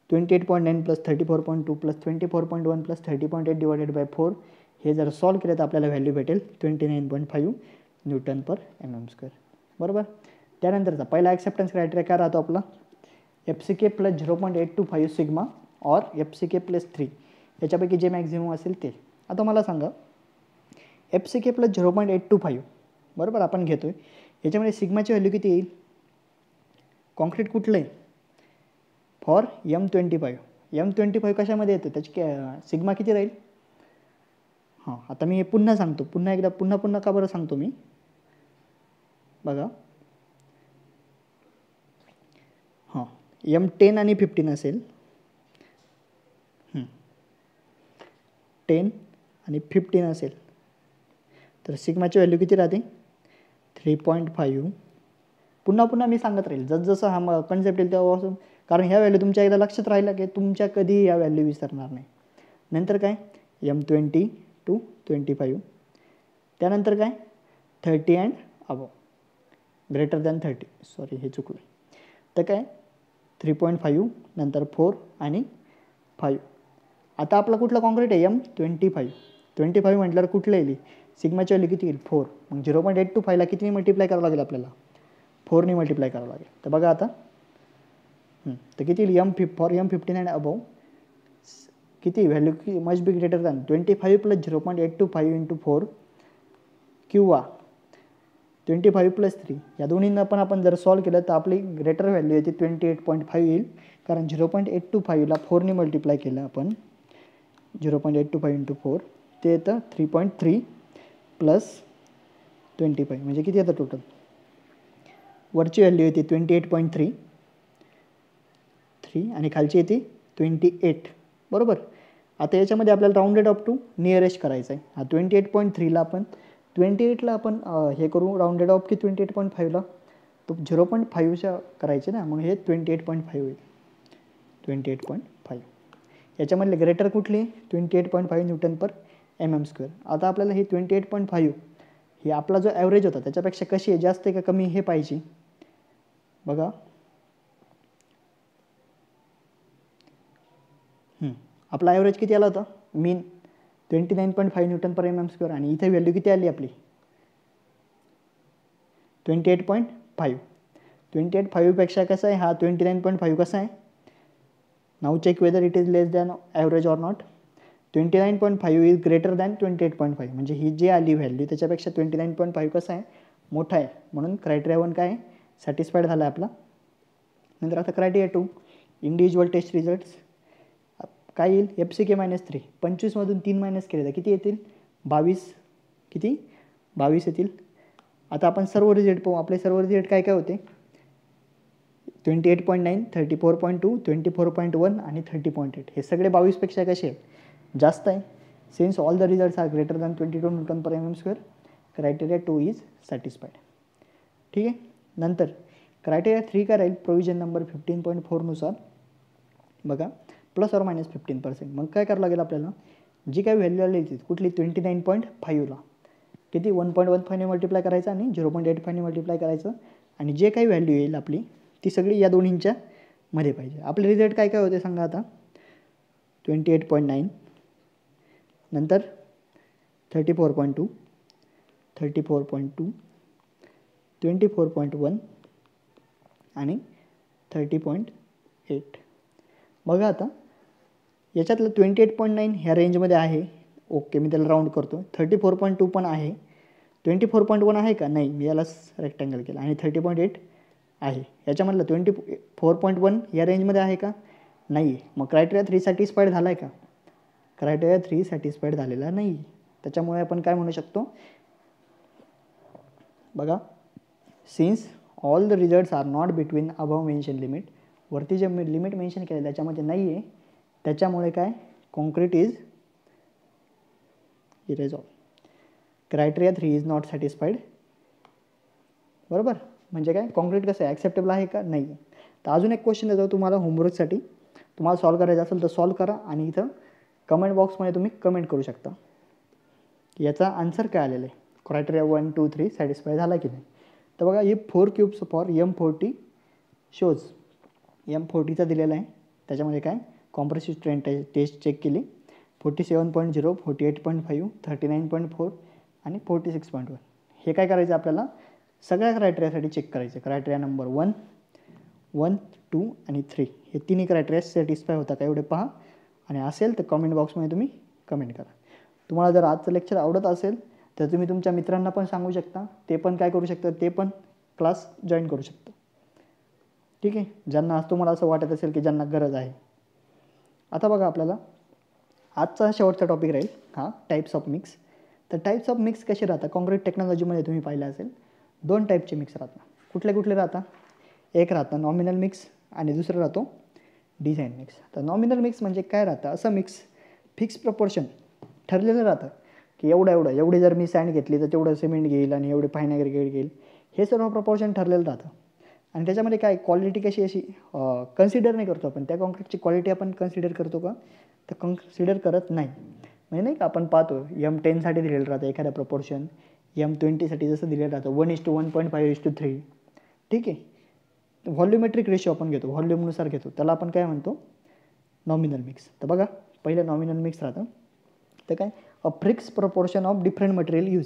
28.9 plus 34.2 plus 24.1 plus 30.8 divided by 4. हे जर सॉल्व केलं तर आपल्याला व्हॅल्यू भेटेल 29.5 न्यूटन पर mm². बरोबर. त्यानंतरचा पहिला ॲक्सेप्टन्स क्रायटेरिया काय राहतो आपला, FCK प्लस 0.825 सिग्मा और FCK प्लस 3, याच्यापैकी जे मॅक्झिमम असेल ते. आता मला सांगा, FCK प्लस 0.825 बरोबर आपण घेतोय, याच्यामध्ये सिग्माची व्हॅल्यू किती येईल, कॉन्क्रीट कुठलं आहे, फॉर M25 कशामध्ये येतं, त्याची सिग्मा किती राहील. हां, आता मी हे पुन्हा सांगतो, पुन्हा का बरं सांगतो मी, बघा. हां, M10 आणि 15 असेल, 10 आणि 15 असेल, तर सिग्माची व्हॅल्यू किती राहते, 3.5. पुन्हा मी सांगत राहील जसं हा कन्सेप्ट येईल तेव्हापासून, कारण ह्या व्हॅल्यू तुमच्या एकदा लक्षात राहिला की तुमच्या कधीही या व्हॅल्यू विसरणार नाही. नंतर काय, M20 to 25, त्यानंतर काय 30 and above, greater than 30, sorry हे चुकलं. तर काय 3.5, नंतर 4 आणि 5. आता आपला कुठला कॉन्क्रीट आहे, M25 म्हटल्यावर कुठलं येईल, सिग्माची व्हॅल्यू किती येईल, 4. मग 0.825ला कितीने मल्टिप्लाय करावं लागेल आपल्याला, 4ने मल्टिप्लाय करावं लागेल. तर बघा आता, तर किती येईल, फॉर M15 अँड अबव किती value must be greater than 25 plus 0.825 into 4 किंवा 25 प्लस 3, या दोन्हींना पण आपण जर सॉल्व केलं तर आपली ग्रेटर व्हॅल्यू येते 28.5 येईल, कारण 0.825ला 4ने मल्टिप्लाय केलं आपण, 0.825 इंटू 4 ते येतं 3.3 प्लस 25, म्हणजे किती येतं टोटल, वरची व्हॅल्यू येते 28.3 आणि खालची येते 28. बरोबर. आता याच्यामध्ये आपल्याला राऊंडेड अप टू नियरेस्ट करायचं आहे. हा 28.3ला आपण 28ला आपण हे करू राऊंडेड ऑफ की 28.5ला, तो 0.5च्या करायचे ना, मग हे 28.5 होईल, 28.5. याच्यामधले ग्रेटर कुठली, 28.5 न्यूटन पर mm². आता आपल्याला ही 28.5 ही आपला जो ॲव्हरेज होता त्याच्यापेक्षा कशी आहे, जास्त आहे का कमी, हे पाहिजे. बघा, आपला ॲव्हरेज किती आला होता, मीन 29.5 न्यूटन पर mm², आणि इथे व्हॅल्यू किती आली आपली 28.5. 28.5पेक्षा कसं आहे, हा 29.5 कसा आहे, now check whether it is less than average or not. 29.5 is greater than 28.5, म्हणजे ही जी आली व्हॅल्यू त्याच्यापेक्षा 29.5 कसं आहे, मोठा आहे, म्हणून क्रायटेरिया 1 काय आहे, सॅटिस्फाईड झाला आहे आपला. नंतर आता क्रायटेरिया 2, इंडिव्हिज्युअल टेस्ट रिझल्ट्स. काय येईल, FCK -3, 25मधून 3 मायनस केले तर किती येतील, 22. किती, 22 येतील. आता आपण सर्व रिझल्ट पाहू, आपले सर्व रिझल्ट काय काय होते, 28.9, 34.2, 24.1 आणि 30.8, हे सगळे 22पेक्षा कसे आहेत, जास्त आहे. Since all the results are greater than 22 newton per mm², criteria 2 is satisfied. ठीक आहे. नंतर क्रायटेरिया 3 काय राहील, प्रोव्हिजन नंबर 15.4 नुसार बघा, प्लस ऑर मायनस 15%. मग काय करावं लागेल आपल्याला, जी काही व्हॅल्यू आली होती कुठली 29.5ला किती 1.15ने मल्टिप्लाय करायचं आणि 0.85ने मल्टिप्लाय करायचं, आणि जे काही व्हॅल्यू येईल आपली ती सगळी या दोन्हींच्या मध्ये पाहिजे. आपले रिझल्ट काय काय होते सांगा आता, 28.9, नंतर 34.2, 34.2, 24.1 आणि 30.8. बघा आता याच्यातलं 28.9 ह्या रेंजमध्ये आहे, ओके, मी त्याला राऊंड करतो. 34.2 पण आहे, 24.1 आहे का, नाही, मी याला रेक्टँगल केलं, आणि 30.8 आहे. याच्यामधलं 24.1 या रेंजमध्ये आहे का, नाही आहे. मग क्रायटेरिया 3 सॅटिस्फाईड झाला आहे का, क्रायटेरिया 3 सॅटिस्फाईड झालेला नाही. त्याच्यामुळे आपण काय म्हणू शकतो, बघा, since all the results are not between above mention limit, वरती जे लिमिट मेन्शन केलं त्याच्यामध्ये नाही आहे, त्याच्यामुळे काय, कॉन्क्रीट इज इरेजॉल्व. Criteria 3 is not satisfied. बरोबर, म्हणजे काय कॉन्क्रीट कसं आहे, ॲक्सेप्टेबल आहे का नाही. तर अजून एक क्वेश्चन देतो तुम्हाला होमवर्कसाठी, तुम्हाला सॉल्व करायचं असेल तर सॉल्व करा आणि इथं कमेंट बॉक्समध्ये तुम्ही कमेंट करू शकता की याचा आन्सर काय आलेला आहे, क्रायटेरिया 1 2 3 सॅटिस्फाय झाला की नाही. तर बघा हे 4 क्यूब्स फॉर M40 शोज, M40चा दिलेला आहे. त्याच्यामध्ये काय कॉम्प्रेसिव्ह स्ट्रेंथ टेस्ट चेक केली, 47.0 48.5 39.4 आणि 46.1. हे काय करायचं आपल्याला सगळ्या क्रायटेरियासाठी चेक करायचं. क्रायटेरिया नंबर 1 1 2 आणि 3 हे तिन्ही क्रायटेरिया सॅटिस्फाय होता का एवढे पहा, आणि असेल तर कमेंट बॉक्समध्ये तुम्ही कमेंट करा. तुम्हाला जर आजचं लेक्चर आवडत असेल तर तुम्ही तुमच्या मित्रांना पण सांगू शकता, ते पण काय करू शकतात, ते पण क्लास जॉईन करू शकता. ठीक आहे, ज्यांना आज तुम्हाला असं वाटत असेल की ज्यांना गरज आहे. आता बघा आपल्याला आजचा शेवटचा टॉपिक राहील हा टाईप्स ऑफ मिक्स. तर टाईप्स ऑफ मिक्स कसे राहतात, कॉन्क्रीट टेक्नॉलॉजीमध्ये तुम्ही पाहिलं असेल 2 टाईपचे मिक्स राहतात. कुठले कुठले राहतात, एक राहतं नॉमिनल मिक्स आणि दुसरं राहतो डिझाईन मिक्स. तर नॉमिनल मिक्स म्हणजे काय राहतं, असं मिक्स फिक्स प्रपोर्शन ठरलेलं राहतं की एवढी जर मी सँड घेतली तर तेवढं सिमेंट घेईल आणि एवढे फाईन ॲग्रीगेट घेईल, हे सर्व प्रपोर्शन ठरलेलं राहतं. आणि त्याच्यामध्ये काय क्वालिटी कशी अशी कन्सिडर नाही करतो आपण, त्या कॉन्क्रीटची क्वालिटी आपण कन्सिडर करतो का, तर कन्सिडर करत नाही. म्हणजे नाही का आपण पाहतो M10साठी दिलेलं राहतं एखाद्या प्रपोर्शन, M20साठी जसं दिलेलं राहतं 1:1.5:3. ठीक आहे, व्हॉल्युमेट्रिक रेशो आपण घेतो, व्हॉल्यूमनुसार घेतो, त्याला आपण काय म्हणतो नॉमिनल मिक्स. तर बघा पहिलं नॉमिनल मिक्स राहतं तर काय a fix proportion of different material use.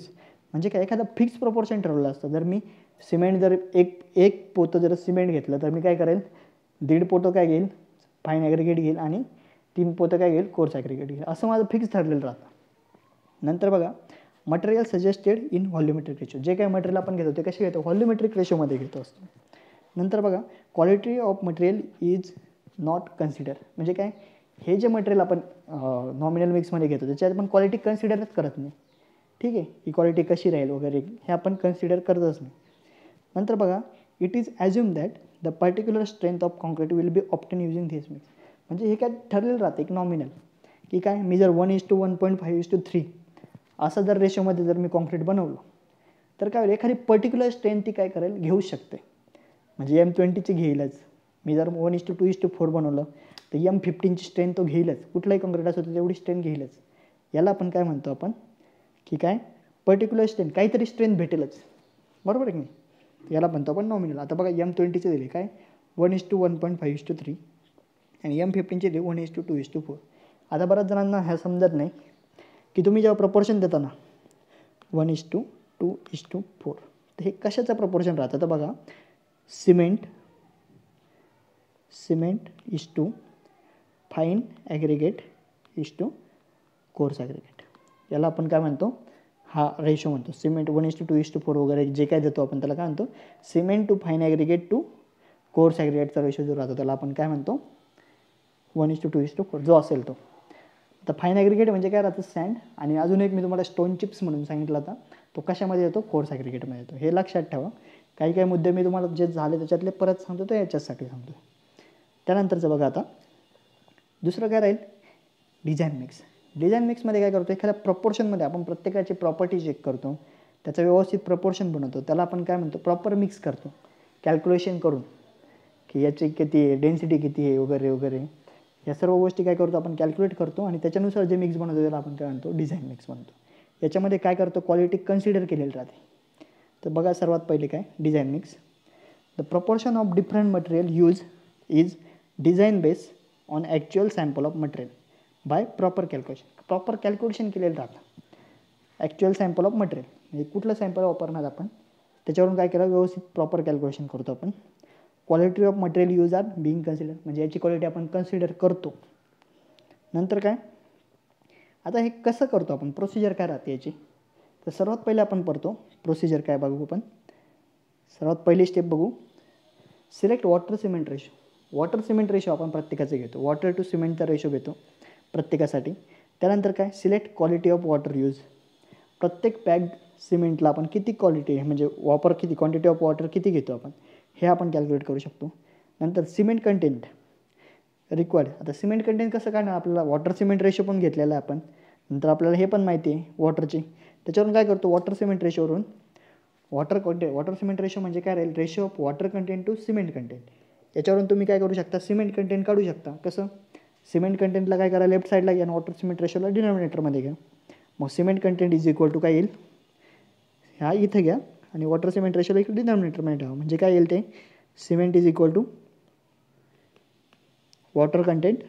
म्हणजे काय एखादा फिक्स प्रपोर्शन ठरवलं असतं. जर मी सिमेंट जर एक पोतं जर सिमेंट घेतलं तर मी काय करेल, 1.5 पोतं काय घेईल फाईन ॲग्रीगेट घेईल आणि 3 पोतं काय घेईल कोर्स ॲग्रीगेट घेईल, असं माझं फिक्स ठरलेलं राहतं. नंतर बघा मटेरियल सजेस्टेड इन व्हॉल्युमेट्रिक रेशो, जे काही मटेरियल आपण घेतो ते कसे घेतो व्हॉल्युमेट्रिक रेशोमध्ये घेतो असतो. नंतर बघा quality of material is not consider. म्हणजे काय हे जे मटेरियल आपण नॉमिनल मिक्समध्ये घेतो त्याच्यात आपण क्वालिटी कन्सिडरच करत नाही. ठीक आहे, ही क्वालिटी कशी राहील वगैरे हे आपण कन्सिडर करतच नाही. नंतर बघा it is assume that the particular strength of concrete will be obtained using this mix. म्हणजे हे काय ठरलेलं राहतं एक नॉमिनल की काय मी जर 1:1.5:3 असं जर रेशोमध्ये जर मी कॉन्क्रीट बनवलं तर काय होईल, एखादी पर्टिक्युलर स्ट्रेंथ ती काय करेल घेऊ शकते. म्हणजे M20ची घेईलच. मी जर 1:2:4 बनवलं तर M15ची स्ट्रेंथ तो घेईलच, कुठलाही कॉन्क्रीट असतो तेवढी स्ट्रेंथ घेईलच. याला आपण काय म्हणतो आपण की काय पर्टिक्युलर स्ट्रेंथ, काहीतरी स्ट्रेंथ भेटेलच. बरोबर आहे की नाही, याला म्हणतो आपण नॉमिनल. आता बघा M20चे दिले काय 1:1.5:3 आणि M15चे दिले 1:2:4. आता बऱ्याच जणांना ह्या समजत नाही की तुम्ही जेव्हा प्रपोर्शन देता ना 1:2:4 तर हे कशाचं प्रपोर्शन राहतं. तर बघा cement is to fine aggregate is to coarse aggregate, याला आपण काय म्हणतो हा रेशो म्हणतो. सिमेंट 1:2:4 वगैरे जे काय देतो आपण त्याला काय म्हणतो cement to fine aggregate to coarse ॲग्रीगेटचा रेशो जो राहतो त्याला आपण काय म्हणतो 1:2:4 जो असेल तो. तर फाईन ॲग्रीगेट म्हणजे काय राहतं सँड, आणि अजून एक मी तुम्हाला स्टोन चिप्स म्हणून सांगितलं होता, तो कशामध्ये येतो कोर्स ॲग्रीगेटमध्ये येतो. हे लक्षात ठेवा. काही मुद्दे मी तुम्हाला जे झाले त्याच्यातले परत सांगतो तो याच्यासाठी सांगतो. त्यानंतरचं बघा आता दुसरं काय राहील डिझाईन मिक्स. डिझाईन मिक्समध्ये काय करतो, एखाद्या प्रपोर्शनमध्ये आपण प्रत्येकाची प्रॉपर्टी चेक करतो, त्याचं व्यवस्थित प्रपोर्शन बनवतो, त्याला आपण काय म्हणतो प्रॉपर मिक्स करतो कॅल्क्युलेशन करून की याची किती आहे, डेन्सिटी किती आहे वगैरे वगैरे, या सर्व गोष्टी काय करतो आपण कॅल्क्युलेट करतो आणि त्याच्यानुसार जे मिक्स बनवतो त्याला आपण काय म्हणतो डिझाईन मिक्स म्हणतो. याच्यामध्ये काय करतो क्वालिटी कन्सिडर केलेली राहते. तर बघा सर्वात पहिले काय design mix, the proportion of different material use is design base on actual sample of material by proper calculation. Proper calculation केलेलं राहतं ॲक्च्युअल सॅम्पल ऑफ मटेरियल, म्हणजे कुठलं सॅम्पल वापरणार आपण त्याच्यावरून काय केलं व्यवस्थित प्रॉपर कॅल्क्युलेशन करतो आपण. Quality of material use are being consider, म्हणजे याची क्वालिटी आपण कन्सिडर करतो. नंतर काय आता हे कसं करतो आपण, प्रोसिजर काय राहते याची. तर सर्वात पहिले आपण पडतो प्रोसिजर काय बघू आपण. सर्वात पहिली स्टेप बघू, select water cement ratio. Water cement ratio आपण प्रत्येकाचे घेतो, वॉटर टू सिमेंटचा रेशो घेतो प्रत्येकासाठी. त्यानंतर काय select quality of water use. प्रत्येक पॅक सिमेंटला आपण किती क्वालिटी आहे म्हणजे वापर किती क्वांटिटी ऑफ वॉटर किती घेतो आपण हे आपण कॅल्क्युलेट करू शकतो. नंतर सिमेंट कंटेंट रिक्वायर्ड. आता सिमेंट कंटेंट कसं काढणार आपल्याला, वॉटर सिमेंट रेशो पण घेतलेला आहे आपण. नंतर आपल्याला हे पण माहिती आहे वॉटरची त्याच्यावरून काय करतो, वॉटर सिमेंट रेशोवरून वॉटर सिमेंट रेशो म्हणजे काय राहील, ratio of water content to cement content. याच्यावरून तुम्ही काय करू शकता, सिमेंट कंटेंट काढू शकता. कसं, सिमेंट कंटेंटला काय करा, लेफ्ट साईडला घ्या आणि वॉटर सिमेंट रेशोला डिनॉमिनेटरमध्ये घ्या. मग cement content is equal to काय येईल, ह्या इथं घ्या आणि वॉटर सिमेंट रेशोला इकडे डिनॉमिनेटरमध्ये ठेवा. म्हणजे काय येईल ते, cement is equal to water content,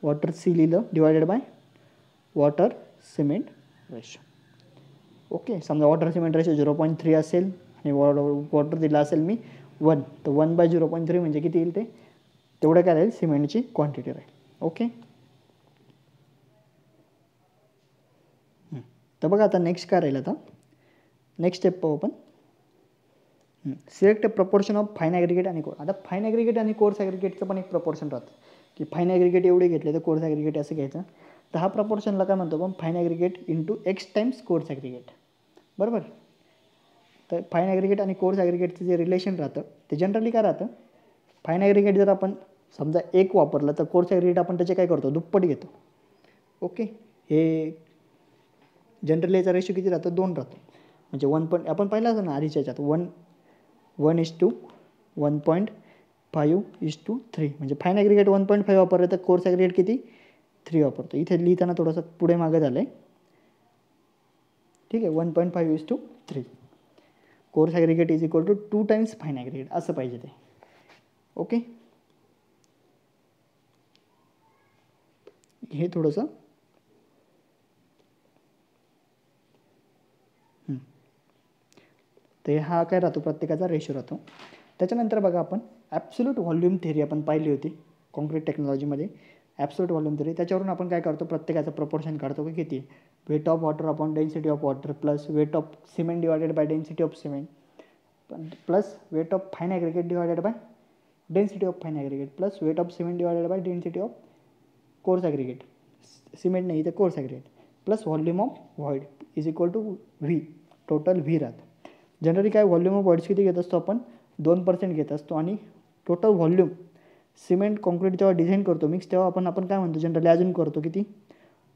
water C लिहिलं divided by water cement ratio. Okay, समजा वॉटर सिमेंट रेशो 0.3 असेल आणि वॉटर दिला असेल मी 1, तर 1/0.3 म्हणजे किती येईल ते, तेवढं काय राहील, सिमेंटची क्वांटिटी राहील. ओके, तर बघा आता नेक्स्ट काय राहील, आता नेक्स्ट स्टेप पाहू आपण. Select proportion of fine aggregate आणि कोर. आता फाईन ॲग्रिगेट आणि कोर्स ॲग्रिगेटचं पण एक प्रपोर्शन राहतं की फाईन ॲग्रिगेट एवढे घेतले तर कोर्स ॲग्रिगेट असं घ्यायचं. तर हा प्रपोर्शनला काय म्हणतो आपण, fine aggregate into x times course aggregate. बरोबर. तर फाईन ॲग्रिगेट आणि कोर्स ॲग्रिगेटचं जे रिलेशन राहतं ते जनरली काय राहतं, फाईन ॲग्रिगेट जर आपण समजा 1 वापरलं तर कोर्स ॲग्रिगेट आपण त्याचे काय करतो, दुप्पट घेतो. ओके, हे जनरली याचा रेशो किती राहतो, 2 राहतो. म्हणजे 1 आपण पाहिलं असं ना आधीच्या याच्यात 1:1.5:3. म्हणजे फाईन ॲग्रिगेट 1.5 वापरलं तर कोर्स ॲग्रिगेट किती, 3 वापरतो. इथे लिहिताना थोडंसं पुढे मागं झालं आहे. ठीक आहे, 1.5:3. Coarse aggregate is equal to 2 times fine aggregate असं पाहिजे ते. ओके, हे थोडंसं तर हा काय राहतो, प्रत्येकाचा रेशो राहतो. त्याच्यानंतर बघा आपण ॲब्सोल्यूट व्हॉल्यूम थिअरी आपण पाहिली होती कॉन्क्रीट टेक्नॉलॉजीमध्ये. ॲब्सोल्यूट व्हॉल्यूम थिअरी, त्याच्यावरून आपण काय करतो, प्रत्येकाचं प्रपोर्शन काढतो की किती, weight of water upon density of water plus weight of cement divided by density of cement plus weight of fine aggregate divided by density of fine aggregate plus weight of cement divided by density of coarse aggregate. Cement नाही, इथे coarse aggregate plus volume of void is equal to V, total V राहतं. Generally काय volume of voids किती घेत असतो आपण, 2% घेत असतो. आणि टोटल व्हॉल्यूम सिमेंट कॉन्क्रीट जेव्हा डिझाईन करतो मिक्स, तेव्हा आपण काय म्हणतो, जनरली अजून करतो किती,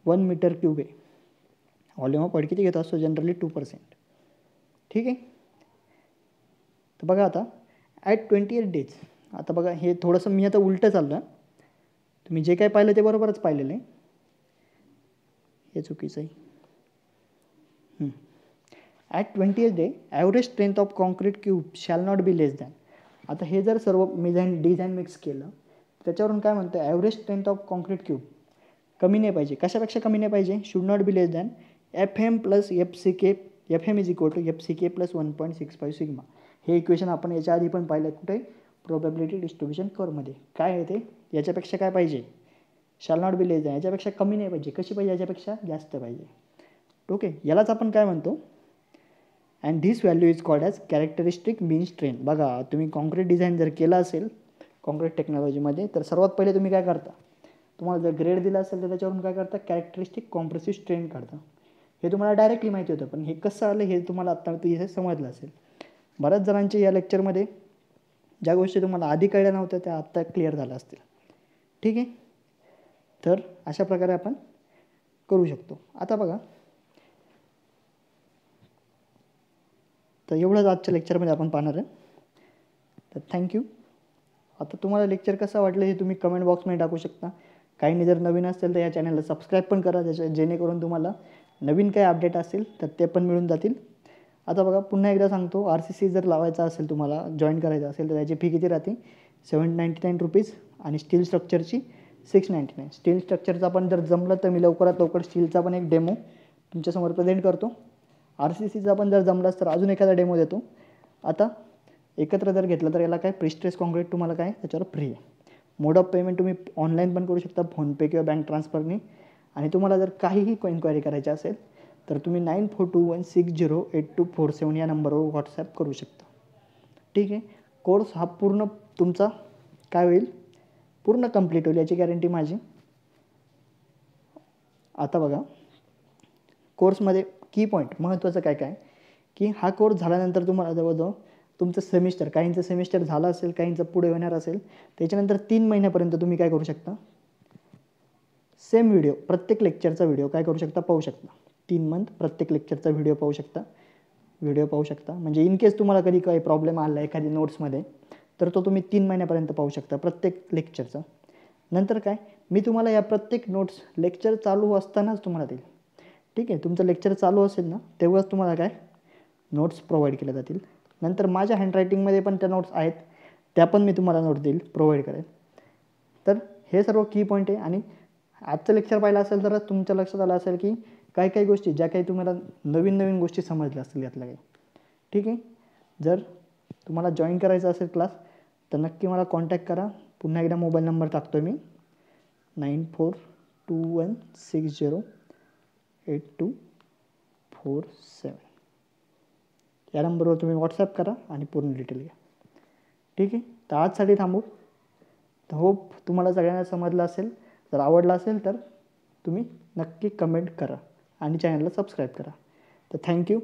1 मीटर क्यूब आहे. व्हॉल्यूम ऑफ व्हॉइड किती घेत असतो, जनरली 2%. ठीक आहे, तर बघा आता ॲट 28 डेज. आता बघा हे थोडंसं मी आता उलटं चाललं, तुम्ही जे काय पाहिलं ते बरोबरच पाहिलेलं आहे, हे चुकीचं आहे. At 28 day average strength of concrete cube shall not be less than. आता हे जर सर्व डिझाईन मिक्स केलं त्याच्यावरून काय म्हणतं, average strength of concrete cube कमी नाही पाहिजे. कशापेक्षा कमी नाही पाहिजे, should not be less than FM plus FCK. FM is equal to FCK plus 1.65 sigma. हे इक्वेशन आपण याच्या आधी पण पाहिलं कुठे, प्रोबॅबिलिटी डिस्ट्रीब्युशन कर्वमध्ये. काय आहे ते, याच्यापेक्षा काय पाहिजे, shall not be less than, याच्यापेक्षा कमी नाही पाहिजे. कशी पाहिजे, याच्यापेक्षा जास्त पाहिजे. ओके, यालाच आपण काय म्हणतो, and this value is called as characteristic mean strength. बघा तुम्ही कॉन्क्रीट डिझाईन जर केलं असेल कॉन्क्रीट टेक्नॉलॉजीमध्ये, तर सर्वात पहिले तुम्ही काय करता, तुम्हाला जर ग्रेड दिला असेल तर त्याच्यावरून काय करता, कॅरेक्टरिस्टिक कॉम्प्रेसिव्ह स्ट्रेंथ काढता. हे तुम्हाला डायरेक्टली माहिती होतं, पण हे कसं आलं हे तुम्हाला आत्ता इथे समजलं असेल. बऱ्याच जणांचे या लेक्चरमध्ये ज्या गोष्टी तुम्हाला आधी कळल्या नव्हत्या त्या आत्ता क्लिअर झाल्या असतील. ठीक आहे, तर अशा प्रकारे आपण करू शकतो. आता बघा, तर एवढंच आजच्या लेक्चरमध्ये आपण पाहणार आहे. तर थँक्यू. आता तुम्हाला लेक्चर कसं वाटलं हे तुम्ही कमेंट बॉक्समध्ये टाकू शकता. काहींनी जर नवीन असेल तर या चॅनलला सबस्क्राईब पण करा, जेणेकरून तुम्हाला नवीन काही अपडेट असेल तर ते पण मिळून जातील. आता बघा पुन्हा एकदा सांगतो, RCC जर लावायचा असेल तुम्हाला, जॉईन करायचं असेल तर त्याची फी किती राहते, 799 रुपीज. आणि स्टील स्ट्रक्चरची 699. स्टील स्ट्रक्चरचा पण जर जमलं तर मी लवकरात लवकर स्टीलचा पण एक डेमो तुमच्यासमोर प्रेझेंट करतो. RCCचा पण जर जमलाच तर अजून एखादा डेमो देतो. आता एकत्र जर घेतलं तर याला काय प्रिस्ट्रेस कॉन्क्रीट तुम्हाला काय त्याच्यावर फ्री आहे. मोड ऑफ पेमेंट तुम्ही ऑनलाईन पण करू शकता, फोनपे किंवा बँक ट्रान्सफरने. आणि तुम्हाला जर काहीही इन्क्वायरी करायची असेल तर तुम्ही 9421608247 या नंबरवर व्हॉट्सॲप करू शकता. ठीक आहे, कोर्स हा पूर्ण तुमचा काय होईल, पूर्ण कंप्लीट होईल याची गॅरंटी माझी. आता बघा कोर्समध्ये की पॉईंट महत्त्वाचं काय काय, की हा कोर्स झाल्यानंतर तुम्हाला जवळजवळ तुमचं सेमिस्टर, काहींचं सेमिस्टर झालं असेल, काहींचं पुढे होणार असेल, त्याच्यानंतर 3 महिन्यापर्यंत तुम्ही काय करू शकता, सेम व्हिडिओ प्रत्येक लेक्चरचा व्हिडिओ काय करू शकता, पाहू शकता. 3 मंथ प्रत्येक लेक्चरचा व्हिडिओ पाहू शकता. म्हणजे इन केस तुम्हाला कधी काही प्रॉब्लेम आला एखादी नोट्समध्ये तर तो तुम्ही 3 महिन्यापर्यंत पाहू शकता प्रत्येक लेक्चरचा. नंतर काय, मी तुम्हाला या प्रत्येक नोट्स लेक्चर चालू असतानाच तुम्हाला देईल. ठीक आहे, तुमचं लेक्चर चालू असेल ना तेव्हाच तुम्हाला काय नोट्स प्रोव्हाइड केल्या जातील. नंतर माझ्या हँडरायटिंगमध्ये पण त्या नोट्स आहेत, त्या पण मी तुम्हाला नोट देईल, प्रोव्हाइड करेल. तर हे सर्व की पॉईंट आहे. आणि आजचं लेक्चर पाहिलं असेल तर तुमच्या लक्षात आलं असेल की काही गोष्टी ज्या काही तुम्हाला नवीन गोष्टी समजल्या असतील यातल्या काही. ठीक आहे, जर तुम्हाला जॉईन करायचं असेल क्लास तर नक्की मला कॉन्टॅक्ट करा. पुन्हा एकदा मोबाईल नंबर टाकतो मी 9421608247. या नंबरवर तुम्ही व्हॉट्सॲप करा आणि पूर्ण डिटेल घ्या. ठीक आहे, तर आजसाठी थांबू. तर होप तुम्हाला सगळ्यांना समजलं असेल. जर आवडलं असेल तर तुम्ही नक्की कमेंट करा आणि चॅनलला सबस्क्राईब करा. तर थँक्यू.